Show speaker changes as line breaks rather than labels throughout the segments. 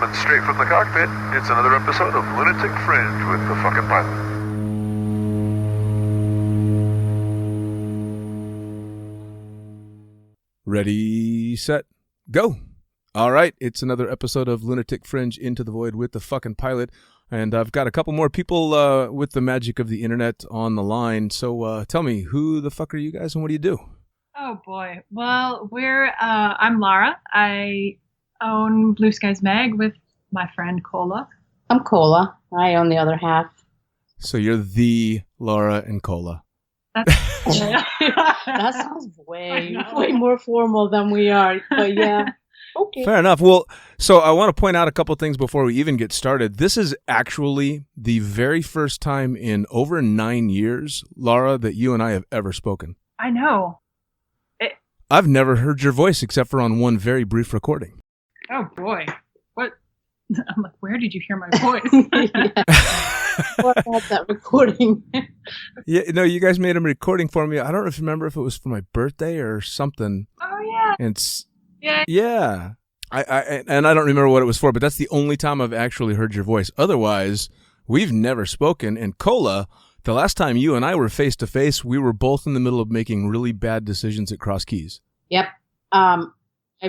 Coming straight from the cockpit, it's another episode of Lunatic Fringe with the fucking pilot.
Ready, set, go. All right, it's another episode of Lunatic Fringe Into the Void with the fucking pilot. And I've got a couple more people with the magic of the internet on the line. So tell me, who the fuck are you guys and what do you do?
Oh boy. Well, I'm Lara. I own Blue Skies Mag with my friend Kolla.
I'm Kolla. I own the other half.
So you're the Lara and Kolla.
That sounds way more formal than we are. But yeah. Okay.
Fair enough. Well, so I want to point out a couple things before we even get started. This is actually the very first time in over 9 years, Lara, that you and I have ever spoken.
I know.
I've never heard your voice except for on one very brief recording.
Oh boy. What? I'm like, where did you hear my voice?
What about that recording?
Yeah, no, you guys made a recording for me. I don't remember if it was for my birthday or something.
Oh yeah.
Yeah. I don't remember what it was for, but that's the only time I've actually heard your voice. Otherwise, we've never spoken. And Kolla, the last time you and I were face to face, we were both in the middle of making really bad decisions at Cross Keys.
Yep. I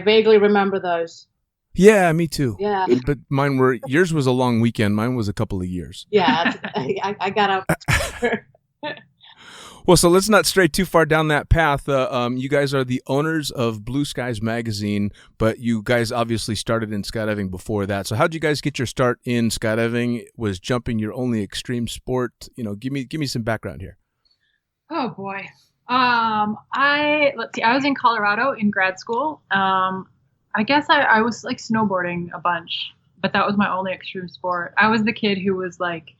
vaguely remember those.
Yeah, me too.
Yeah.
But yours was a long weekend. Mine was a couple of years.
Yeah, I got out.
Well, so let's not stray too far down that path. You guys are the owners of Blue Skies Magazine, but you guys obviously started in skydiving before that. So how'd you guys get your start in skydiving? Was jumping your only extreme sport? You know, give me some background here.
Oh boy. Let's see. I was in Colorado in grad school. I guess I was like snowboarding a bunch, but that was my only extreme sport. I was the kid who was like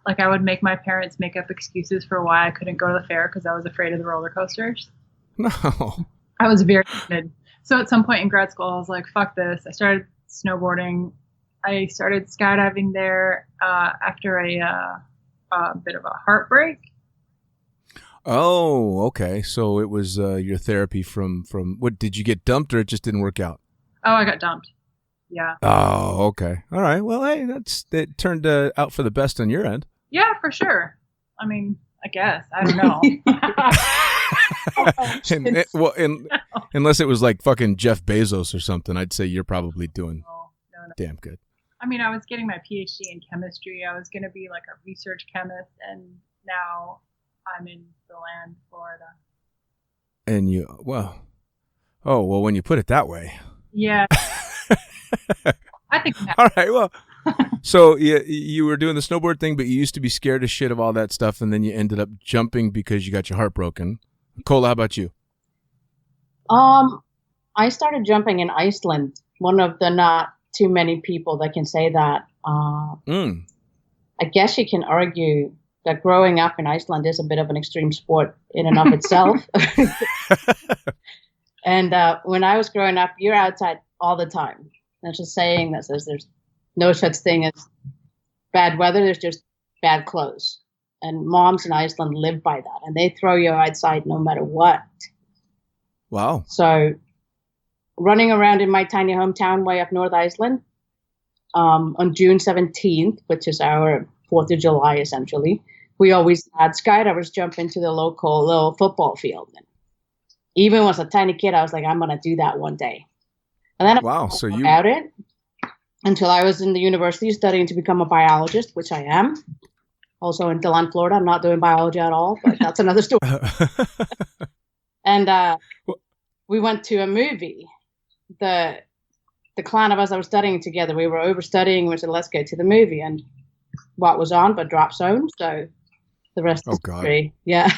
I would make my parents make up excuses for why I couldn't go to the fair because I was afraid of the roller coasters.
No.
I was very timid. So at some point in grad school, I was like, fuck this. I started snowboarding. I started skydiving there after a bit of a heartbreak.
Oh, okay. So it was your therapy from what, did you get dumped or it just didn't work out?
Oh, I got dumped. Yeah.
Oh, okay. All right. Well, hey, it turned out for the best on your end.
Yeah, for sure. I mean, I guess. I don't know.
Unless it was like fucking Jeff Bezos or something, I'd say you're probably doing
no.
damn good.
I mean, I was getting my PhD in chemistry. I was going to be like a research chemist, and now I'm in DeLand, Florida.
And when you put it that way.
Yeah. I think.
All right. Well, so you were doing the snowboard thing, but you used to be scared as shit of all that stuff, and then you ended up jumping because you got your heart broken. Kolla, how about you?
I started jumping in Iceland. One of the not too many people that can say that. I guess you can argue that growing up in Iceland is a bit of an extreme sport in and of itself. And when I was growing up, you're outside all the time. There's a saying that says there's no such thing as bad weather. There's just bad clothes. And moms in Iceland live by that. And they throw you outside no matter what.
Wow.
So running around in my tiny hometown way up North Iceland on June 17th, which is our 4th of July, essentially, we always had skydivers jump into the local little football field. And even as a tiny kid, I was like, I'm going to do that one day. And then about it until I was in the university studying to become a biologist, which I am. Also in DeLand, Florida. I'm not doing biology at all, but that's another story. And we went to a movie. The clan of us that were studying together, we were overstudying. We said, let's go to the movie. And what was on but Drop Zone. So the rest is history. Yeah.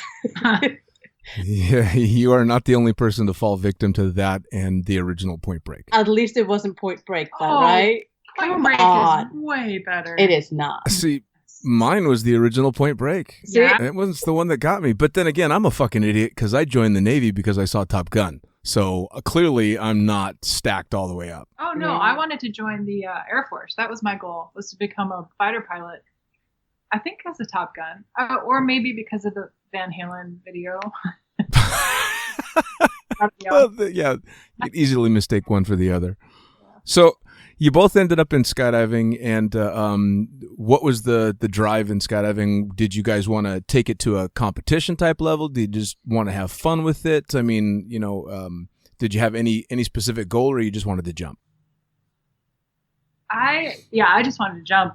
Yeah, you are not the only person to fall victim to that and the original Point Break.
At least it wasn't Point Break, though, right?
Point Break is way better.
It is not.
See, mine was the original Point Break.
Yeah.
It was the one that got me. But then again, I'm a fucking idiot because I joined the Navy because I saw Top Gun. So clearly I'm not stacked all the way up.
Oh, no. Yeah. I wanted to join the Air Force. That was my goal, was to become a fighter pilot. I think because of Top Gun. Or maybe because of the Van Halen video.
Well, yeah, you'd easily mistake one for the other. So you both ended up in skydiving, and what was the drive in skydiving? Did you guys want to take it to a competition type level? Did you just want to have fun with it? I mean, did you have any specific goal, or you just wanted to jump?
I just wanted to jump.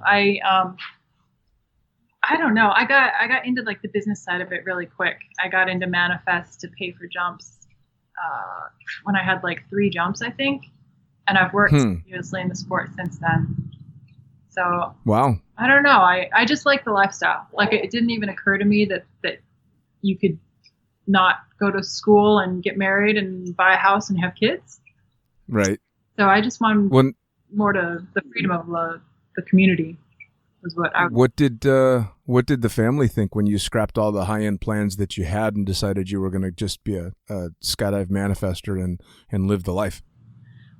I don't know. I got into like the business side of it really quick. I got into Manifest to pay for jumps when I had like 3 jumps, I think, and I've worked continuously in the sport since then. So
wow,
I don't know. I just like the lifestyle. Like it didn't even occur to me that you could not go to school and get married and buy a house and have kids.
Right.
So I just wanted more to the freedom of the community. What
did the family think when you scrapped all the high-end plans that you had and decided you were going to just be a skydive manifester and live the life?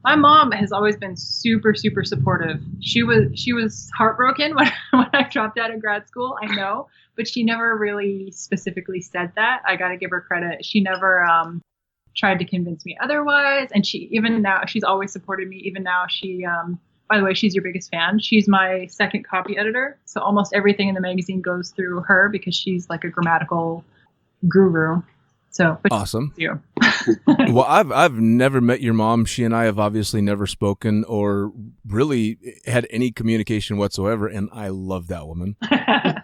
My mom has always been super, super supportive. She was heartbroken when I dropped out of grad school, I know, but she never really specifically said that. I got to give her credit. She never tried to convince me otherwise, and even now she's always supported me. Even now she by the way, she's your biggest fan. She's my second copy editor. So almost everything in the magazine goes through her because she's like a grammatical guru. So
awesome.
You.
Well, I've never met your mom. She and I have obviously never spoken or really had any communication whatsoever. And I love that woman. I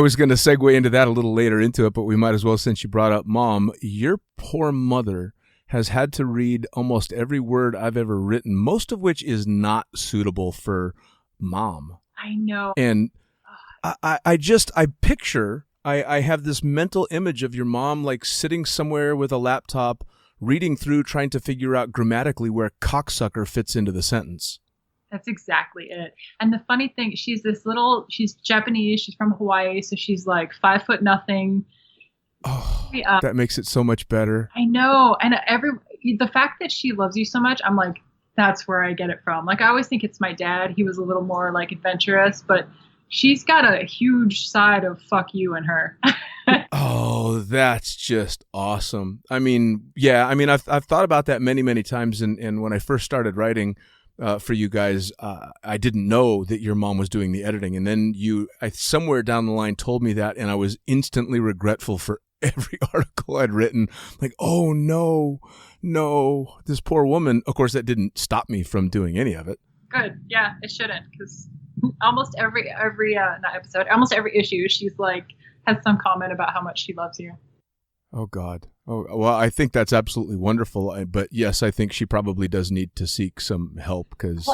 was going to segue into that a little later into it, but we might as well, since you brought up mom. Your poor mother has had to read almost every word I've ever written, most of which is not suitable for mom.
I know.
And I picture, I have this mental image of your mom like sitting somewhere with a laptop, reading through, trying to figure out grammatically where cocksucker fits into the sentence.
That's exactly it. And the funny thing, she's Japanese, she's from Hawaii, so she's like 5'0".
Oh, that makes it so much better.
I know. And the fact that she loves you so much, I'm like, that's where I get it from. Like, I always think it's my dad. He was a little more like adventurous, but she's got a huge side of fuck you in her.
Oh, that's just awesome. I mean, yeah, I've thought about that many, many times. And when I first started writing for you guys, I didn't know that your mom was doing the editing. And then somewhere down the line told me that, and I was instantly regretful for every article I'd written. Like, oh no, this poor woman. Of course, that didn't stop me from doing any of it.
Good. Yeah, it shouldn't, because almost every not episode, almost every issue, she's like, has some comment about how much she loves you.
Oh God. Oh, well, I think that's absolutely wonderful. But yes, I think she probably does need to seek some help because.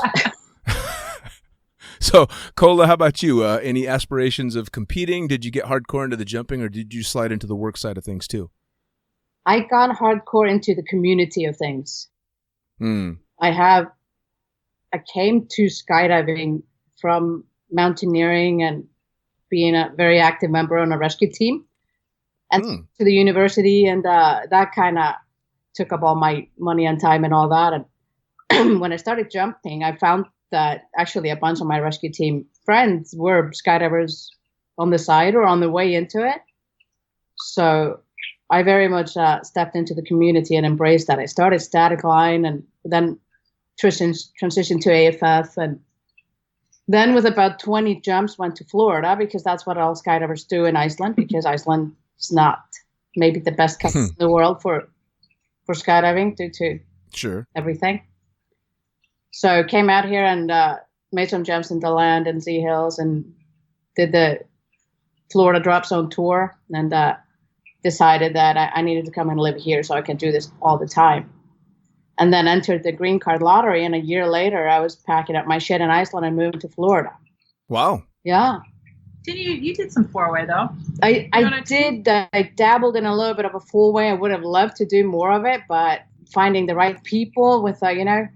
So, Kolla, how about you? Any aspirations of competing? Did you get hardcore into the jumping, or did you slide into the work side of things too?
I got hardcore into the community of things. I came to skydiving from mountaineering and being a very active member on a rescue team, and to the university, and that kind of took up all my money and time and all that. And when I started jumping, I found that actually a bunch of my rescue team friends were skydivers on the side or on the way into it. So I very much stepped into the community and embraced that. I started static line and then transitioned to AFF, and then with about 20 jumps went to Florida because that's what all skydivers do in Iceland, because Iceland is not maybe the best country in the world for skydiving due to everything. So came out here and made some jumps into land and sea hills and did the Florida drop zone tour, and decided that I needed to come and live here so I can do this all the time. And then entered the green card lottery, and a year later I was packing up my shit in Iceland and moving to Florida.
Wow.
Yeah.
You did some 4-way though.
I did. I dabbled in a little bit of a 4-way. I would have loved to do more of it, but finding the right people with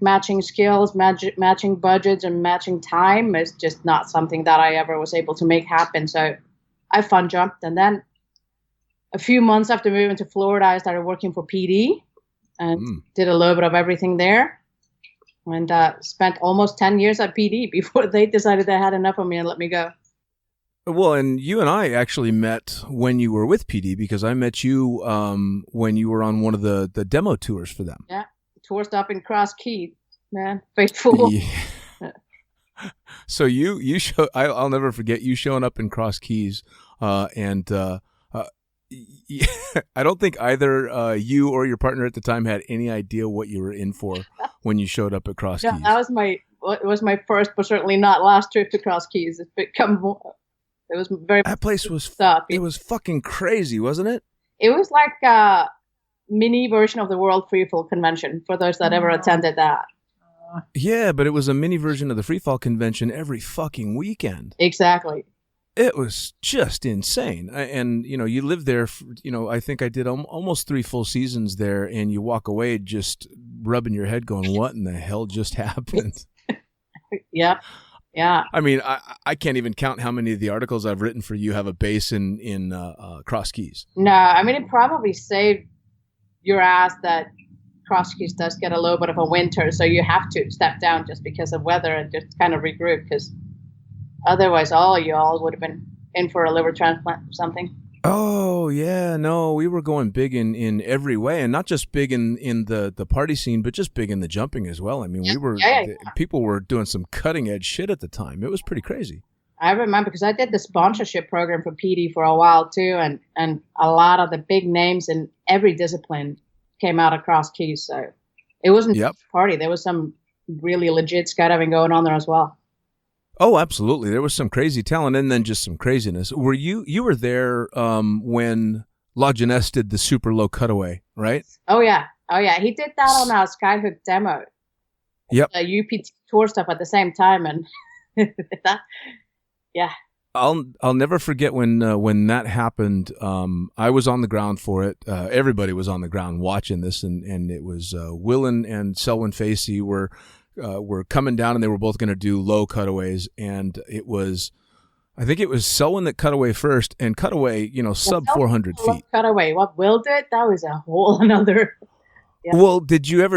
matching skills, matching budgets, and matching time is just not something that I ever was able to make happen. So I fun jumped, and then a few months after moving to Florida, I started working for PD and did a little bit of everything there, and spent almost 10 years at PD before they decided they had enough of me and let me go.
Well, and you and I actually met when you were with PD, because I met you when you were on one of the demo tours for them.
Yeah, tour stop in Cross Keys. man. Faithful.
Yeah. So you show. I'll never forget you showing up in Cross Keys, and I don't think either you or your partner at the time had any idea what you were in for when you showed up at Cross
Yeah,
Keys.
it was my first, but certainly not last trip to Cross Keys. It was very.
That place was
stuff.
It was fucking crazy, wasn't it?
It was like a mini version of the World Freefall Convention for those that ever attended that.
Yeah, but it was a mini version of the Free Fall Convention every fucking weekend.
Exactly.
It was just insane. And, you lived there, I think I did almost 3 full seasons there, and you walk away just rubbing your head going, what in the hell just happened?
Yep. Yeah.
I mean, I can't even count how many of the articles I've written for you have a base in Cross Keys.
No, I mean, it probably saved your ass that Cross Keys does get a little bit of a winter, so you have to step down just because of weather and just kind of regroup, because otherwise all y'all would have been in for a liver transplant or something.
Oh, yeah. No, we were going big in every way, and not just big in the party scene, but just big in the jumping as well. I mean, people were doing some cutting edge shit at the time. It was pretty crazy.
I remember because I did the sponsorship program for PD for a while too, and a lot of the big names in every discipline came out of Cross Keys. So it wasn't just a party. There was some really legit skydiving going on there as well.
Oh, absolutely. There was some crazy talent and then just some craziness. Were you were there when La Jeunesse did the super low cutaway, right?
Oh yeah. He did that on our Skyhook demo.
Yep.
UPT tour stuff at the same time, and that. Yeah.
I'll never forget when that happened. I was on the ground for it. Everybody was on the ground watching this, and it was Will and Selwyn Facey were coming down, and they were both going to do low cutaways, and I think it was Selwyn that cut away first, and cut away, sub 400 feet.
Cutaway. What Will did, that was a whole another. Yeah.
Well, did you hear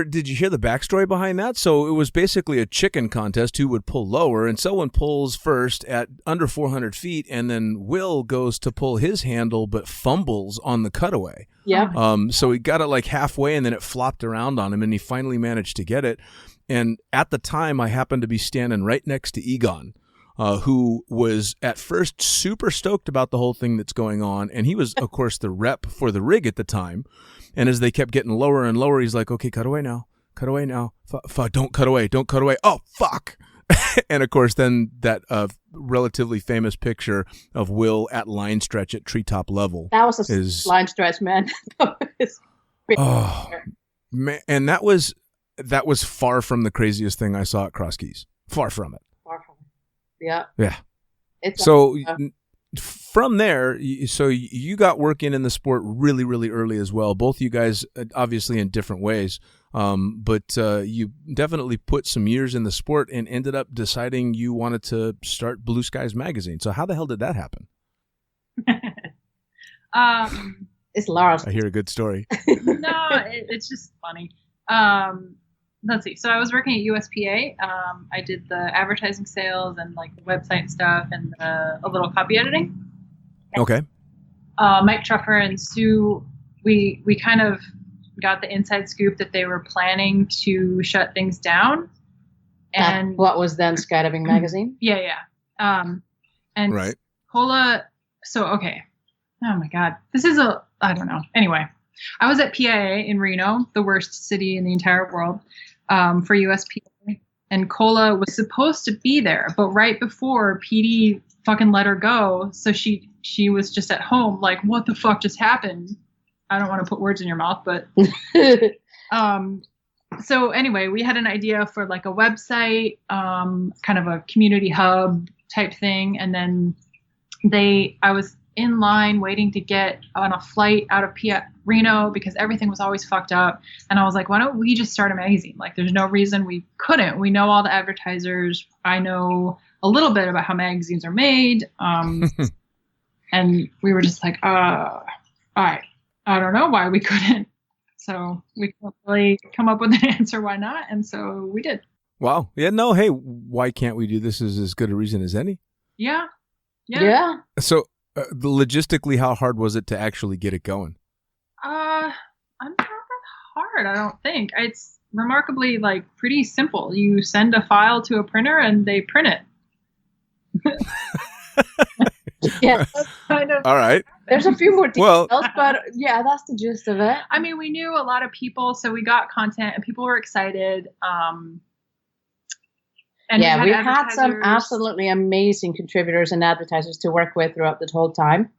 the backstory behind that? So it was basically a chicken contest who would pull lower, and Selwyn pulls first at under 400 feet, and then Will goes to pull his handle but fumbles on the cutaway.
Yeah.
So he got it like halfway, and then it flopped around on him, and he finally managed to get it. And at the time, I happened to be standing right next to Egon, who was at first super stoked about the whole thing that's going on, and he was, of course, the rep for the rig at the time. And as they kept getting lower and lower, he's like, okay, cut away now. Don't cut away. Oh, fuck. And of course, then that relatively famous picture of Will at line stretch at treetop level.
That was a line stretch, man.
Oh, man. And that was far from the craziest thing I saw at Cross Keys. Far from it.
Yeah.
Yeah.
So
from there, so you got working in the sport really, really early as well. Both you guys, obviously in different ways, but you definitely put some years in the sport and ended up deciding you wanted to start Blue Skies Magazine. So how the hell did that happen?
It's Lara's.
I hear a good story.
No, it's just funny. Let's see. So I was working at USPA. I did the advertising sales and like the website stuff and a little copy editing.
Okay.
Mike Truffer and Sue, we kind of got the inside scoop that they were planning to shut things down. And
what was then Skydiving Magazine?
Yeah. And
right.
Kolla. So okay. Oh my God. This is I don't know. Anyway, I was at PIA in Reno, the worst city in the entire world. For USPA, and Kolla was supposed to be there, but right before PD fucking let her go, so she was just at home like, what the fuck just happened? I don't want to put words in your mouth, but so anyway, we had an idea for like a website, kind of a community hub type thing, and then I was in line waiting to get on a flight out of Reno because everything was always fucked up. And I was like, why don't we just start a magazine? Like, there's no reason we couldn't. We know all the advertisers. I know a little bit about how magazines are made. And we were just like, I don't know why we couldn't. So we couldn't really come up with an answer why not. And so we did.
Wow. Yeah, no, hey, why can't we do this is as good a reason as any.
Yeah.
So logistically, how hard was it to actually get it going?
I'm not that hard, I don't think. remarkably like pretty simple. You send a file to a printer and they print it.
Yeah.
Kind of.
All right.
There's a few more details,
Well,
but yeah, that's the gist of it.
I mean, we knew a lot of people, so we got content and people were excited. And
yeah, we had some
advertisers.
absolutely amazing contributors and advertisers to work with throughout the whole time,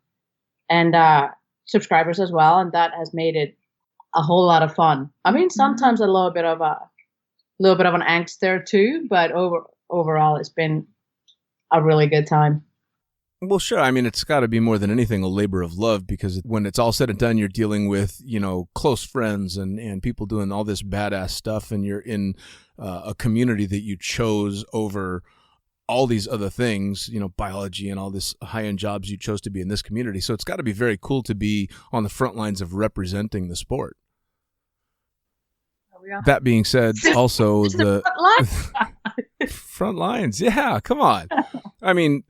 and subscribers as well, and that has made it a whole lot of fun. I mean, sometimes a little bit of an angst there too, but overall, it's been a really good time.
Well, sure. I mean, it's got to be more than anything a labor of love, because when it's all said and done, you're dealing with, close friends and people doing all this badass stuff, and you're in a community that you chose over all these other things, biology and all this high-end jobs you chose to be in this community. So it's got to be very cool to be on the front lines of representing the sport. That being said, also the front lines. Yeah, come on. I mean,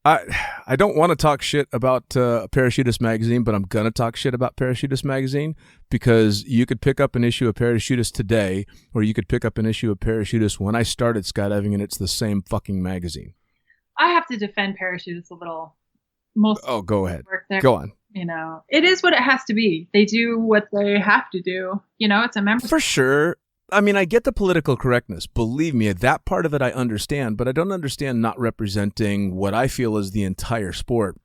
I don't want to talk shit about Parachutist Magazine, but I'm going to talk shit about Parachutist Magazine, because you could pick up an issue of Parachutist today, or you could pick up an issue of Parachutist when I started skydiving, and it's the same fucking magazine.
I have to defend Parachutists a little.
Go ahead.
Work there.
Go on.
It is what it has to be. They do what they have to do. It's a member.
For sure. I mean, I get the political correctness. Believe me, that part of it I understand, but I don't understand not representing what I feel is the entire sport,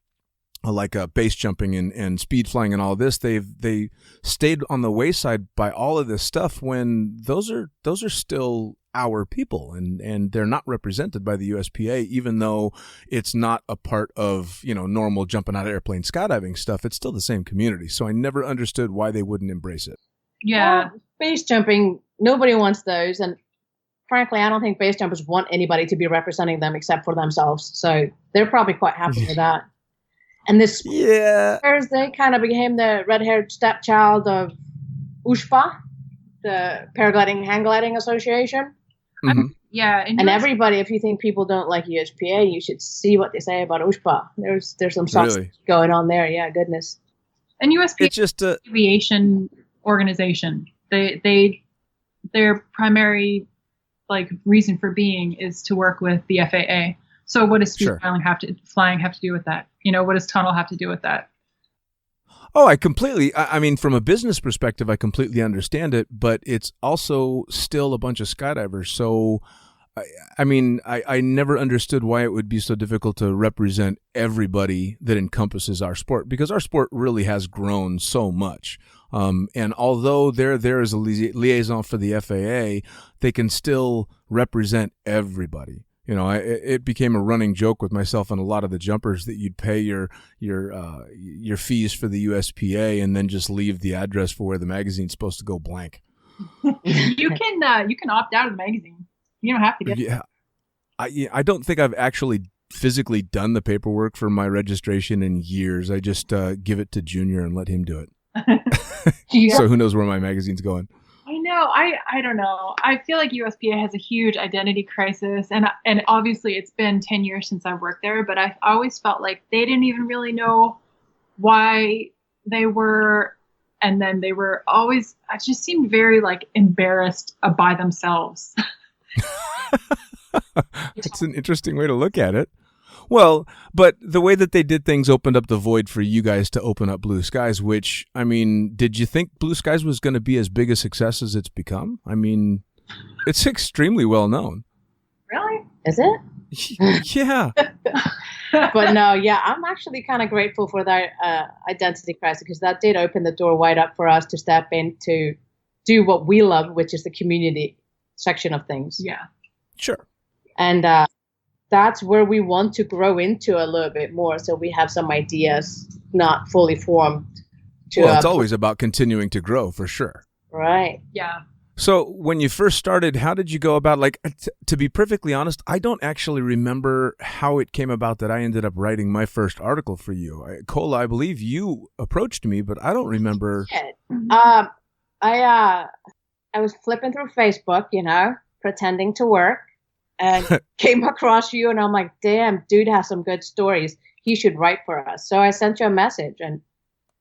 like base jumping and speed flying and all this. They stayed on the wayside by all of this stuff when those are still our people, and they're not represented by the USPA, even though it's not a part of normal jumping out of airplane skydiving stuff. It's still the same community, so I never understood why they wouldn't embrace it.
Yeah.
Well, base jumping, nobody wants those, and frankly, I don't think base jumpers want anybody to be representing them except for themselves. So they're probably quite happy with that. And this, they kind of became the red-haired stepchild of USPA, the Paragliding Hang Gliding Association.
Mm-hmm.
Yeah,
and everybody, if you think people don't like USPA, you should see what they say about USPA. There's some stuff going on there. Yeah, goodness.
And USPA,
it's just a
aviation organization. Their primary reason for being is to work with the FAA. So what does flying have to do with that? What does tunnel have to do with that?
Oh, I mean, from a business perspective, I completely understand it, but it's also still a bunch of skydivers. So, I mean, I never understood why it would be so difficult to represent everybody that encompasses our sport, because our sport really has grown so much. And although they're there as a liaison for the FAA, they can still represent everybody. It became a running joke with myself and a lot of the jumpers that you'd pay your fees for the USPA and then just leave the address for where the magazine's supposed to go blank.
You can opt out of the magazine. You don't have to get.
Yeah, I don't think I've actually physically done the paperwork for my registration in years. I just give it to Junior and let him do it. So who knows where my magazine's going?
I know. I don't know. I feel like USPA has a huge identity crisis, and obviously it's been 10 years since I've worked there, but I always felt like they didn't even really know why they were, and then they were always, I just seemed very embarrassed by themselves.
It's an interesting way to look at it. Well, but the way that they did things opened up the void for you guys to open up Blue Skies, which, I mean, did you think Blue Skies was going to be as big a success as it's become? I mean, it's extremely well known.
Really?
Is it?
Yeah.
But no, yeah, I'm actually kind of grateful for that identity crisis, because that did open the door wide up for us to step in to do what we love, which is the community section of things.
Yeah.
Sure.
And that's where we want to grow into a little bit more. So we have some ideas not fully formed.
Well, it's always about continuing to grow, for sure.
Right.
Yeah.
So when you first started, how did you go about, to be perfectly honest, I don't actually remember how it came about that I ended up writing my first article for you. Kolla, I believe you approached me, but I don't remember.
I was flipping through Facebook, pretending to work, and came across you, and I'm like, damn, dude has some good stories. He should write for us. So I sent you a message, and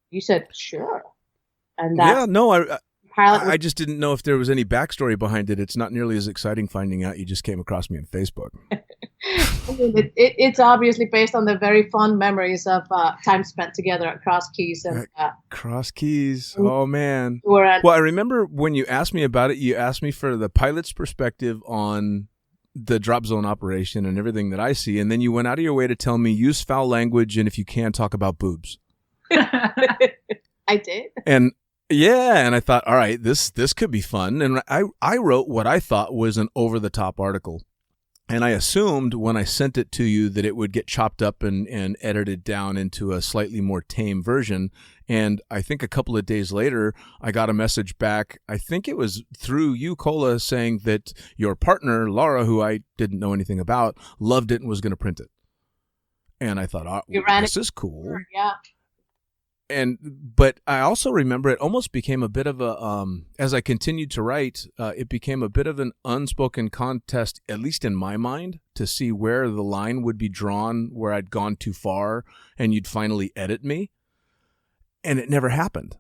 you said, sure. And that's pilot.
I just didn't know if there was any backstory behind it. It's not nearly as exciting finding out you just came across me on Facebook.
I mean, it's obviously based on the very fond memories of time spent together at Cross Keys. And
Cross Keys. Oh, man.
Well,
I remember when you asked me about it, you asked me for the pilot's perspective on the drop zone operation and everything that I see. And then you went out of your way to tell me use foul language and if you can, talk about boobs.
I did.
And I thought, all right, this could be fun. And I wrote what I thought was an over-the-top article. And I assumed when I sent it to you that it would get chopped up and edited down into a slightly more tame version. And I think a couple of days later, I got a message back. I think it was through you, Kolla, saying that your partner, Lara, who I didn't know anything about, loved it and was going to print it. And I thought, oh, this is cool.
Yeah.
But I also remember it almost became a bit of a, as I continued to write, it became a bit of an unspoken contest, at least in my mind, to see where the line would be drawn, where I'd gone too far, and you'd finally edit me. And it never happened.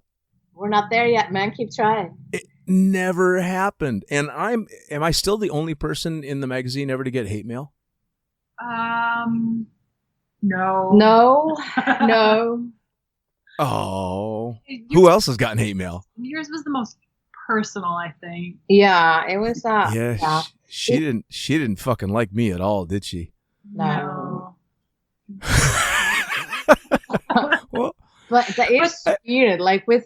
We're not there yet, man. Keep trying.
It never happened. And am I still the only person in the magazine ever to get hate mail?
No.
No.
Oh, who else has gotten hate mail?
Yours was the most personal, I think.
Yeah, it was.
Yeah. She didn't fucking like me at all, did she?
No.
Well,
but it's weird. Like with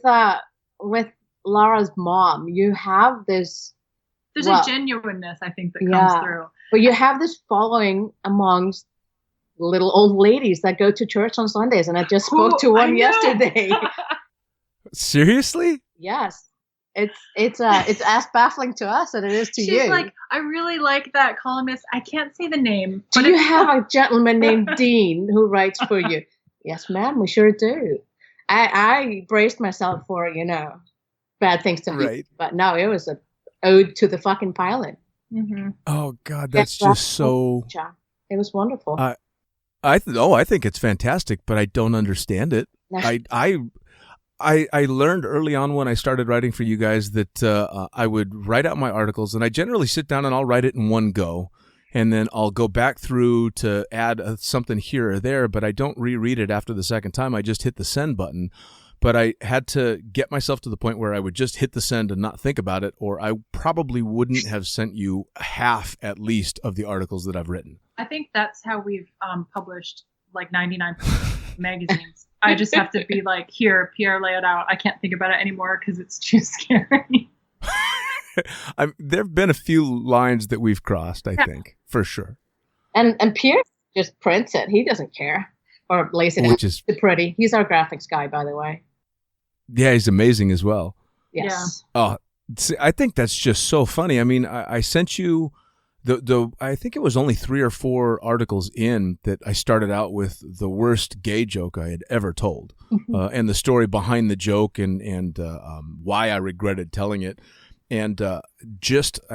Lara's mom, you have this.
There's a genuineness, I think, that comes through.
But you have this following amongst little old ladies that go to church on Sundays, and I just spoke to one yesterday.
Seriously?
Yes. It's as baffling to us as it is to you.
She's like, I really like that columnist. I can't say the name.
Do you have a gentleman named Dean who writes for you? Yes, ma'am, we sure do. I braced myself for, bad things to happen. But no, it was an ode to the fucking pilot.
Mm-hmm.
Oh, God, that's just so...
It was wonderful.
I think it's fantastic, but I don't understand it. I learned early on when I started writing for you guys that I would write out my articles, and I generally sit down and I'll write it in one go, and then I'll go back through to add something here or there, but I don't reread it after the second time. I just hit the send button. But I had to get myself to the point where I would just hit the send and not think about it, or I probably wouldn't have sent you half, at least, of the articles that I've written.
I think that's how we've published like 99% of magazines. I just have to be like, here, Pierre, lay it out. I can't think about it anymore because it's too scary.
There have been a few lines that we've crossed, I think, for sure.
And Pierre just prints it. He doesn't care. Or lays it out. Which is pretty. He's our graphics guy, by the way.
Yeah, he's amazing as well.
Yes.
Yeah. See, I think that's just so funny. I mean, I sent you I think it was only 3 or 4 articles in that I started out with the worst gay joke I had ever told, and the story behind the joke and why I regretted telling it. And I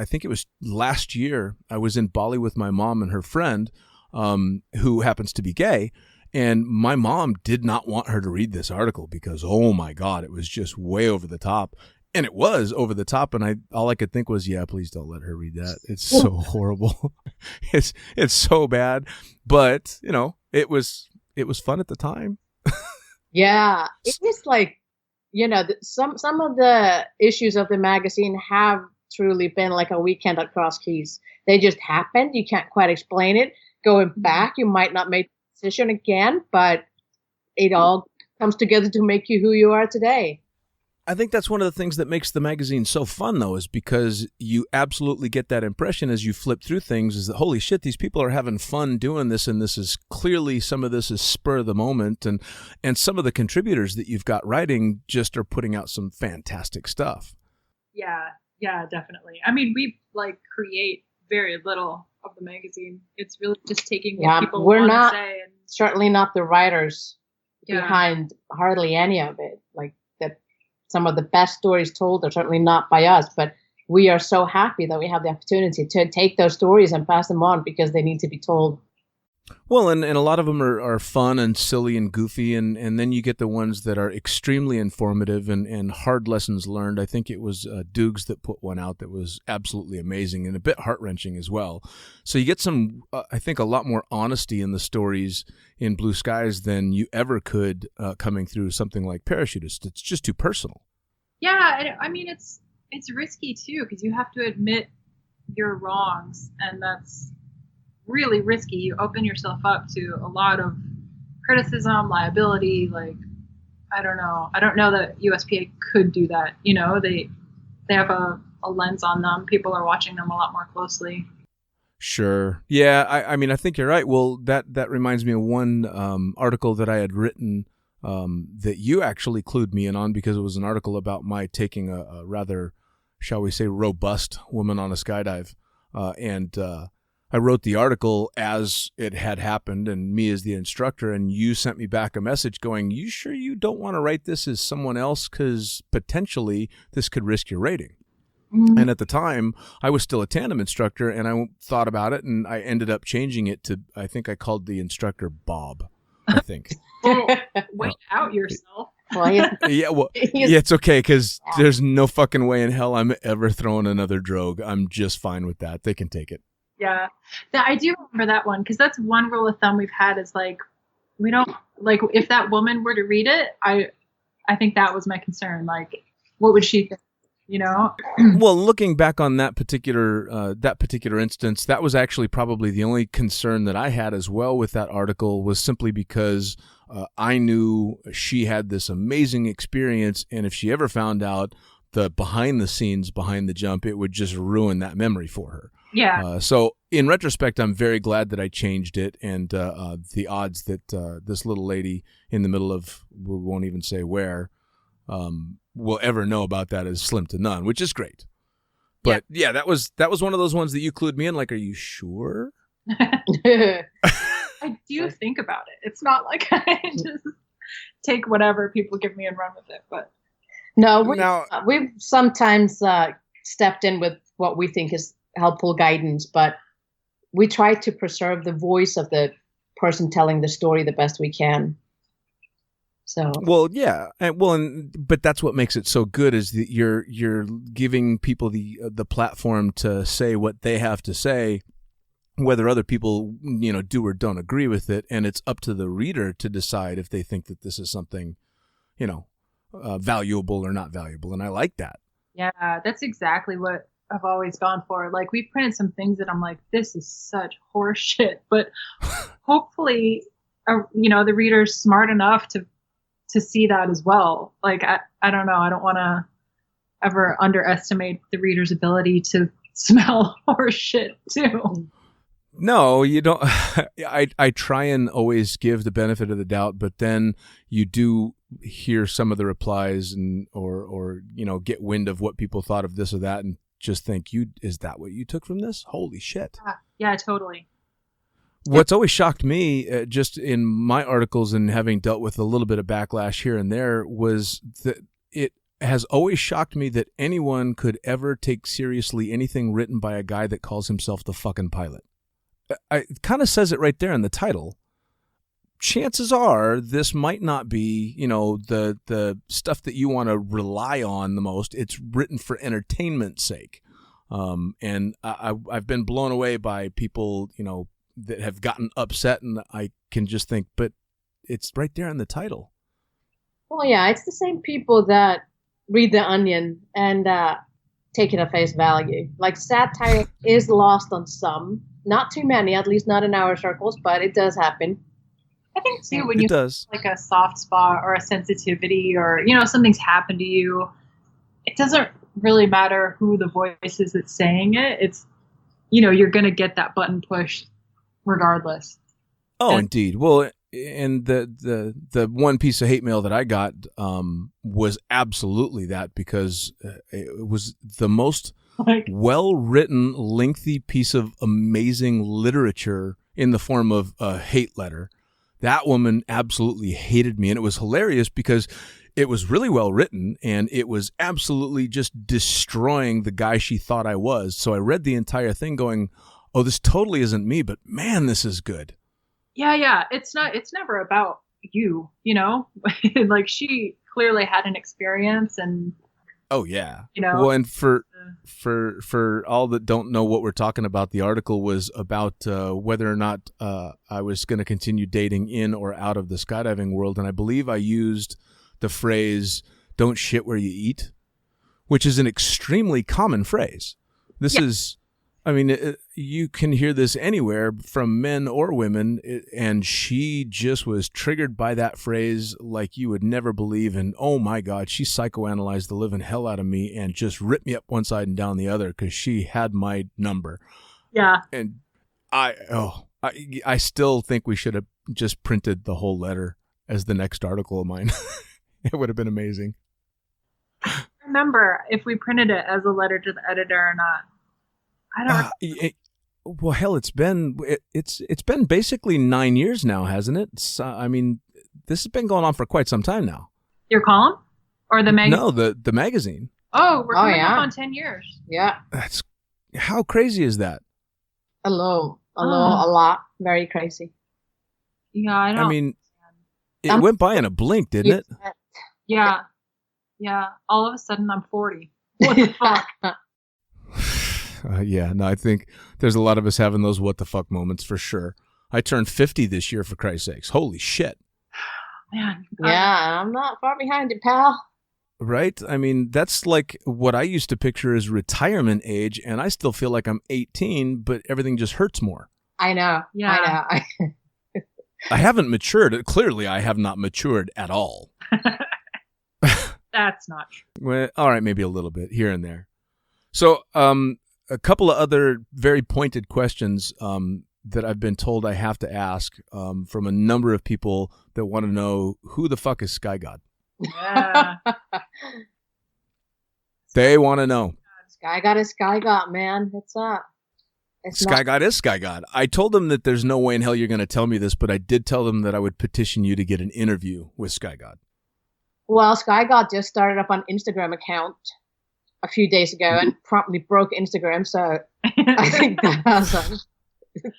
think it was last year, I was in Bali with my mom and her friend, who happens to be gay. And my mom did not want her to read this article because, oh my God, it was just way over the top. And it was over the top. And all I could think was, yeah, please don't let her read that. It's so horrible. It's so bad. But, it was fun at the time.
Yeah. It was like, some of the issues of the magazine have truly been like a weekend at Cross Keys. They just happened. You can't quite explain it. Going back, you might not make decision again, but it all comes together to make you who you are today.
I think that's one of the things that makes the magazine so fun, though, is because you absolutely get that impression as you flip through things is that, holy shit, these people are having fun doing this, and this is clearly, some of this is spur of the moment, and some of the contributors that you've got writing just are putting out some fantastic stuff.
Yeah, definitely. I mean, we create very little of the magazine. It's really just taking what people want to say. And
certainly not the writers behind hardly any of it. Like that, some of the best stories told are certainly not by us, but we are so happy that we have the opportunity to take those stories and pass them on because they need to be told.
Well, and a lot of them are fun and silly and goofy, and then you get the ones that are extremely informative and hard lessons learned. I think it was Dukes that put one out that was absolutely amazing and a bit heart-wrenching as well. So you get some, I think, a lot more honesty in the stories in Blue Skies than you ever could coming through something like Parachutist. It's just too personal.
Yeah, I mean, it's risky too, because you have to admit your wrongs, and that's really risky. You open yourself up to a lot of criticism, liability. Like, I don't know that USPA could do that. You know, they have a lens on them. People are watching them a lot more closely.
Sure. Yeah, I mean, I think you're right. Well, that reminds me of one article that I had written that you actually clued me in on, because it was an article about my taking a rather, shall we say, robust woman on a skydive. And I wrote the article as it had happened, and me as the instructor, and you sent me back a message going, you sure you don't want to write this as someone else, because potentially this could risk your rating? Mm-hmm. And at the time, I was still a tandem instructor, and I thought about it, and I ended up changing it to, I think I called the instructor Bob, I think.
Well, wait out yourself.
Well,
yeah, well, yeah, it's okay, because there's no fucking way in hell I'm ever throwing another drogue. I'm just fine with that. They can take it.
Yeah, I do remember that one, because that's one rule of thumb we've had is like, we don't, like, if that woman were to read it, I think that was my concern. Like, what would she think? You know?
Well, looking back on that particular instance, that was actually probably the only concern that I had as well with that article, was simply because I knew she had this amazing experience, and if she ever found out the behind the scenes behind the jump, it would just ruin that memory for her.
Yeah.
So in retrospect, I'm very glad that I changed it, and the odds that this little lady in the middle of, we won't even say where, will ever know about that is slim to none, which is great. But yeah, that was one of those ones that you clued me in. Like, are you sure?
I do think about it. It's not like I just take whatever people give me and run with it. But
no, we've sometimes stepped in with what we think is helpful guidance, but we try to preserve the voice of the person telling the story the best we can. So
well, yeah, but that's what makes it so good, is that you're giving people the platform to say what they have to say, whether other people do or don't agree with it, and it's up to the reader to decide if they think that this is something valuable or not valuable, and I like that. Yeah,
that's exactly what I've always gone for. Like, we printed some things that I'm like, this is such horse shit, but hopefully, the reader's smart enough to see that as well. Like, I don't know. I don't want to ever underestimate the reader's ability to smell horse shit too.
No, you don't. I try and always give the benefit of the doubt, but then you do hear some of the replies or get wind of what people thought of this or that, and just think, is that what you took from this? Holy shit.
Yeah, totally.
What's always shocked me, just in my articles and having dealt with a little bit of backlash here and there, was that it has always shocked me that anyone could ever take seriously anything written by a guy that calls himself the fucking pilot. It kind of says it right there in the title. Chances are this might not be, the stuff that you want to rely on the most. It's written for entertainment's sake. And I've been blown away by people, that have gotten upset, and I can just think, but it's right there in the title.
Well, yeah, it's the same people that read The Onion and take it at face value. Like, satire is lost on some, not too many, at least not in our circles, but it does happen.
I think too, when you have like a soft spot or a sensitivity, or something's happened to you, it doesn't really matter who the voice is that's saying it. It's you're gonna get that button pushed regardless.
Oh, indeed. Well, and the one piece of hate mail that I got was absolutely that, because it was the most well-written, lengthy piece of amazing literature in the form of a hate letter. That woman absolutely hated me, and it was hilarious because it was really well written, and it was absolutely just destroying the guy she thought I was. So I read the entire thing going, oh, this totally isn't me, but man, this is good.
Yeah. It's never about you, you know? Like she clearly had an experience and,
Oh yeah.
you know.
Well, and for all that don't know what we're talking about, the article was about whether or not I was going to continue dating in or out of the skydiving world, and I believe I used the phrase "don't shit where you eat," which is an extremely common phrase. This is, I mean, you can hear this anywhere from men or women, and she just was triggered by that phrase like you would never believe. And oh my God, she psychoanalyzed the living hell out of me and just ripped me up one side and down the other because she had my number.
Yeah.
And I still think we should have just printed the whole letter as the next article of mine. It would have been amazing.
Remember if we printed it as a letter to the editor or not. I don't
well, hell, it's been basically 9 years now, hasn't it? I mean, this has been going on for quite some time now.
Your column or the magazine?
No, the magazine.
Oh, we're coming up on 10 years.
Yeah.
That's how crazy is that?
A lot. Very crazy.
Yeah, I
mean, it went by in a blink, didn't it?
Yeah. Yeah. All of a sudden, I'm 40. What the fuck?
Yeah, no, I think there's a lot of us having those what the fuck moments for sure. I turned 50 this year, for Christ's sakes. Holy shit.
Man.
Yeah, I'm not far behind you, pal.
Right? I mean, that's like what I used to picture as retirement age, and I still feel like I'm 18, but everything just hurts more.
I know.
Yeah.
I know.
I haven't matured. Clearly, I have not matured at all.
That's not true.
Well, all right, maybe a little bit here and there. So, a couple of other very pointed questions that I've been told I have to ask from a number of people that want to know who the fuck is Sky God.
Yeah.
They want to know.
Sky God is Sky God, man. What's up?
Sky God is Sky God. I told them that there's no way in hell you're going to tell me this, but I did tell them that I would petition you to get an interview with Sky God. Well,
Sky God just started up an Instagram account a few days ago and promptly broke Instagram, so I think that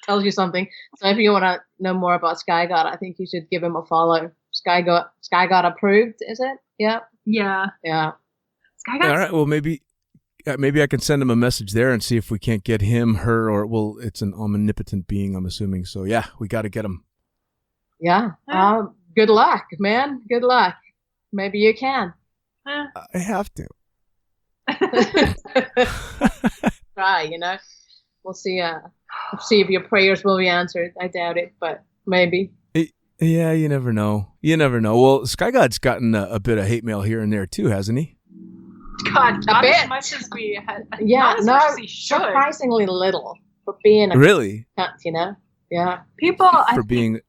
tells you something. So if you want to know more about Sky God, I think you should give him a follow. Sky God approved, is it? Yeah.
Yeah.
Sky God. All right. Well, maybe I can send him a message there and see if we can't get him, her, or it's an omnipotent being, I'm assuming. So yeah, we got to get him.
Yeah. Good luck, man. Good luck. Maybe you can.
I have to.
Try, we'll see. See if your prayers will be answered. I doubt it, but maybe.
Yeah, you never know. Well, Sky God's gotten a bit of hate mail here and there too, hasn't he?
God, not as much as we had.
Yeah,
not as much as he should.
Surprisingly little for being a
really.
Yeah.
People
being.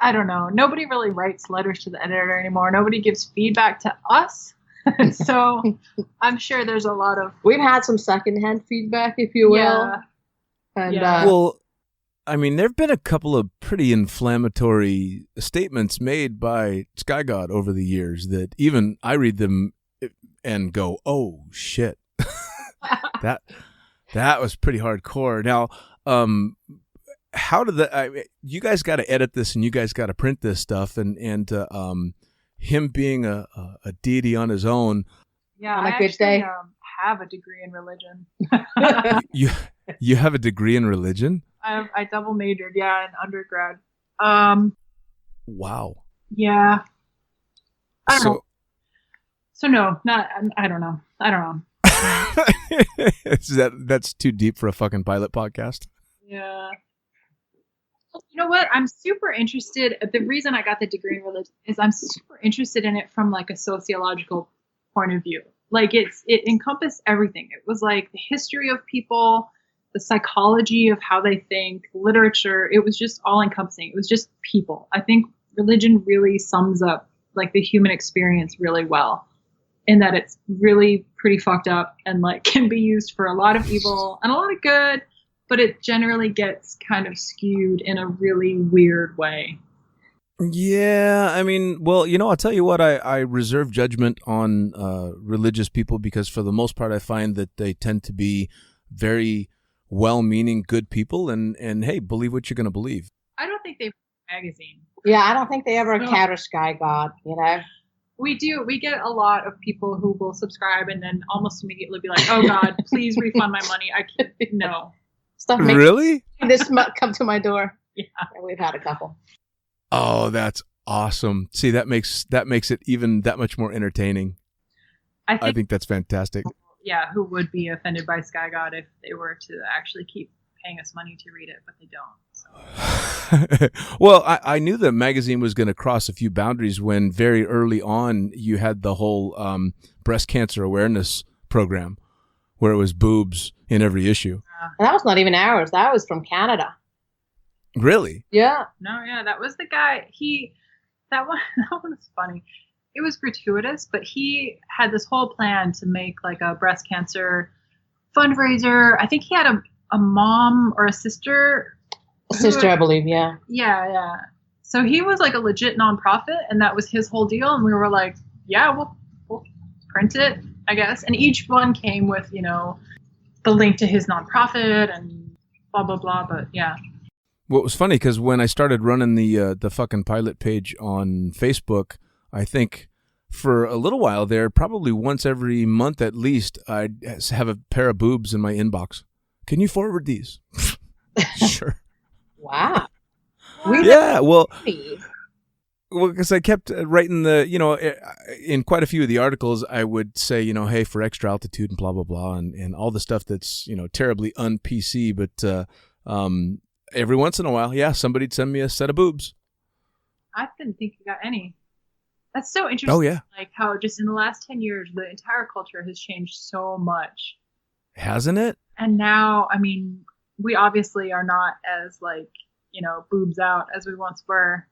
I don't know. Nobody really writes letters to the editor anymore. Nobody gives feedback to us. So I'm sure there's a lot of.
We've had some secondhand feedback, if you will.
Yeah.
And,
well, I mean, there have been a couple of pretty inflammatory statements made by Sky God over the years that even I read them and go, "Oh shit, that was pretty hardcore." Now, how did that? You guys got to edit this and you guys got to print this stuff, and him being a deity on his own.
Yeah,
on a
I
good
actually,
day.
Have a degree in religion.
You have a degree in religion?
I double majored, in undergrad.
Wow.
Yeah. I don't know. So no, I don't know.
That's too deep for a fucking pilot podcast.
Yeah. You know what? I'm super interested. The reason I got the degree in religion is I'm super interested in it from like a sociological point of view. Like it encompassed everything. It was like the history of people, the psychology of how they think, literature. It was just all encompassing. It was just people. I think religion really sums up like the human experience really well, in that it's really pretty fucked up and like can be used for a lot of evil and a lot of good, but it generally gets kind of skewed in a really weird way.
Yeah, I mean, well, I'll tell you what, I reserve judgment on religious people because for the most part I find that they tend to be very well-meaning, good people and hey, believe what you're going to believe.
I don't think they magazine.
Yeah, I don't think they ever encounter Sky God, you know?
We do. We get a lot of people who will subscribe and then almost immediately be like, "Oh God, please refund my money." I can't. No.
Stuff
Really?
This come to my door.
Yeah.
And we've had a couple.
Oh, that's awesome. See, that makes it even that much more entertaining. I think that's fantastic.
Yeah, who would be offended by Sky God if they were to actually keep paying us money to read it, but they don't. So.
Well, I knew the magazine was going to cross a few boundaries when very early on you had the whole breast cancer awareness program where it was boobs in every issue.
And that was not even ours. That was from Canada.
Really?
Yeah.
No, yeah, that was the guy. That one was funny. It was gratuitous, but he had this whole plan to make like a breast cancer fundraiser. I think he had a mom or a sister.
A sister, I believe, yeah.
Yeah. So he was like a legit nonprofit, and that was his whole deal. And we were like, yeah, we'll print it, I guess. And each one came with, the link to his nonprofit and blah, blah, blah. But yeah.
Well, it was funny because when I started running the fucking pilot page on Facebook, I think for a little while there, probably once every month at least, I'd have a pair of boobs in my inbox. Can you forward these? Sure.
Wow.
Yeah, well, because I kept writing in quite a few of the articles, I would say, hey, for extra altitude and blah, blah, blah, and all the stuff that's, terribly un-PC, but every once in a while, yeah, somebody'd send me a set of boobs.
I didn't think you got any. That's so interesting.
Oh, yeah.
Like how just in the last 10 years, the entire culture has changed so much.
Hasn't it?
And now, I mean, we obviously are not as boobs out as we once were.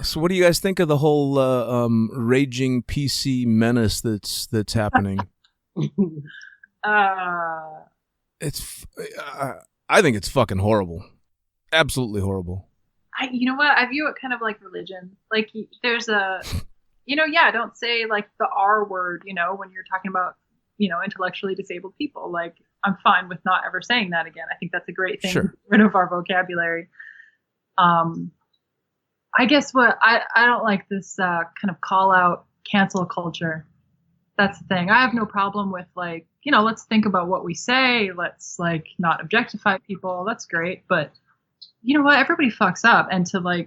So what do you guys think of the whole raging PC menace that's happening? It's I think it's fucking horrible. Absolutely horrible.
You know what? I view it kind of like religion. Like there's don't say like the R word, when you're talking about, intellectually disabled people. Like I'm fine with not ever saying that again. I think that's a great thing.
Sure.
Rid of our vocabulary. I guess what I don't like this kind of call out cancel culture. That's the thing. I have no problem with let's think about what we say. Let's not objectify people. That's great. But you know what? Everybody fucks up, and to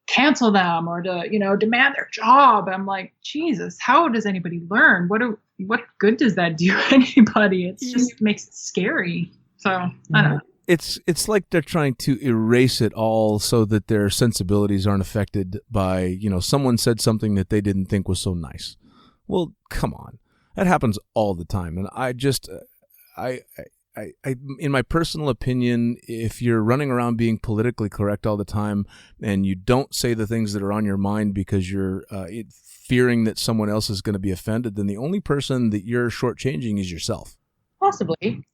cancel them or to, demand their job. I'm like, Jesus, how does anybody learn? What good does that do anybody? It just makes it scary. So I don't know.
It's like they're trying to erase it all so that their sensibilities aren't affected by, someone said something that they didn't think was so nice. Well, come on. That happens all the time. And I just, I in my personal opinion, if you're running around being politically correct all the time and you don't say the things that are on your mind because you're fearing that someone else is going to be offended, then the only person that you're shortchanging is yourself.
Possibly.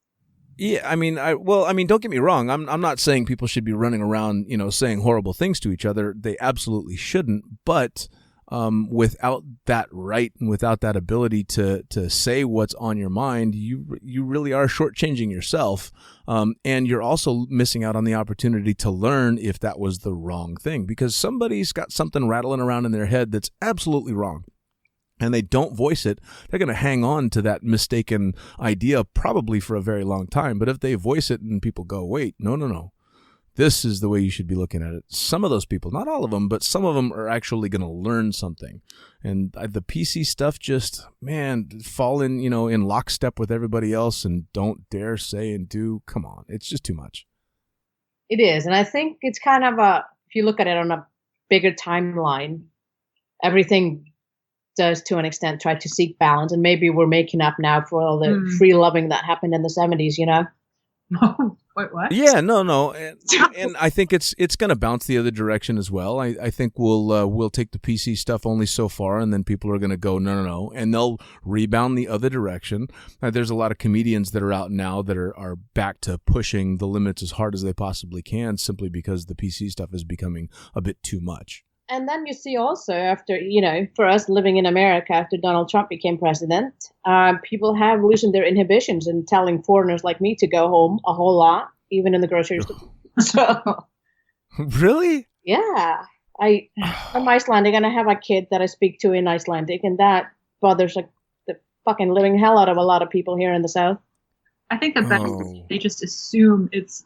Yeah, I mean, don't get me wrong. I'm not saying people should be running around, saying horrible things to each other. They absolutely shouldn't. But without that right and without that ability to say what's on your mind, you really are shortchanging yourself. And you're also missing out on the opportunity to learn if that was the wrong thing, because somebody's got something rattling around in their head that's absolutely wrong. And they don't voice it, they're going to hang on to that mistaken idea probably for a very long time. But if they voice it and people go, wait, no, this is the way you should be looking at it. Some of those people, not all of them, but some of them are actually going to learn something. And the PC stuff just, fall in, in lockstep with everybody else and don't dare say and do. Come on. It's just too much.
It is. And I think it's kind of if you look at it on a bigger timeline, everything does to an extent try to seek balance, and maybe we're making up now for all the free loving that happened in the 70s,
Wait, what?
Yeah, no, and I think it's going to bounce the other direction as well. I think we'll take the PC stuff only so far, and then people are going to go no, and they'll rebound the other direction. There's a lot of comedians that are out now that are back to pushing the limits as hard as they possibly can, simply because the PC stuff is becoming a bit too much.
And then you see also after, for us living in America after Donald Trump became president, people have loosened their inhibitions and telling foreigners like me to go home a whole lot, even in the grocery store. So
Really?
Yeah. I'm Icelandic and I have a kid that I speak to in Icelandic, and that bothers like the fucking living hell out of a lot of people here in the South.
I think the best is
Oh.
they just assume it's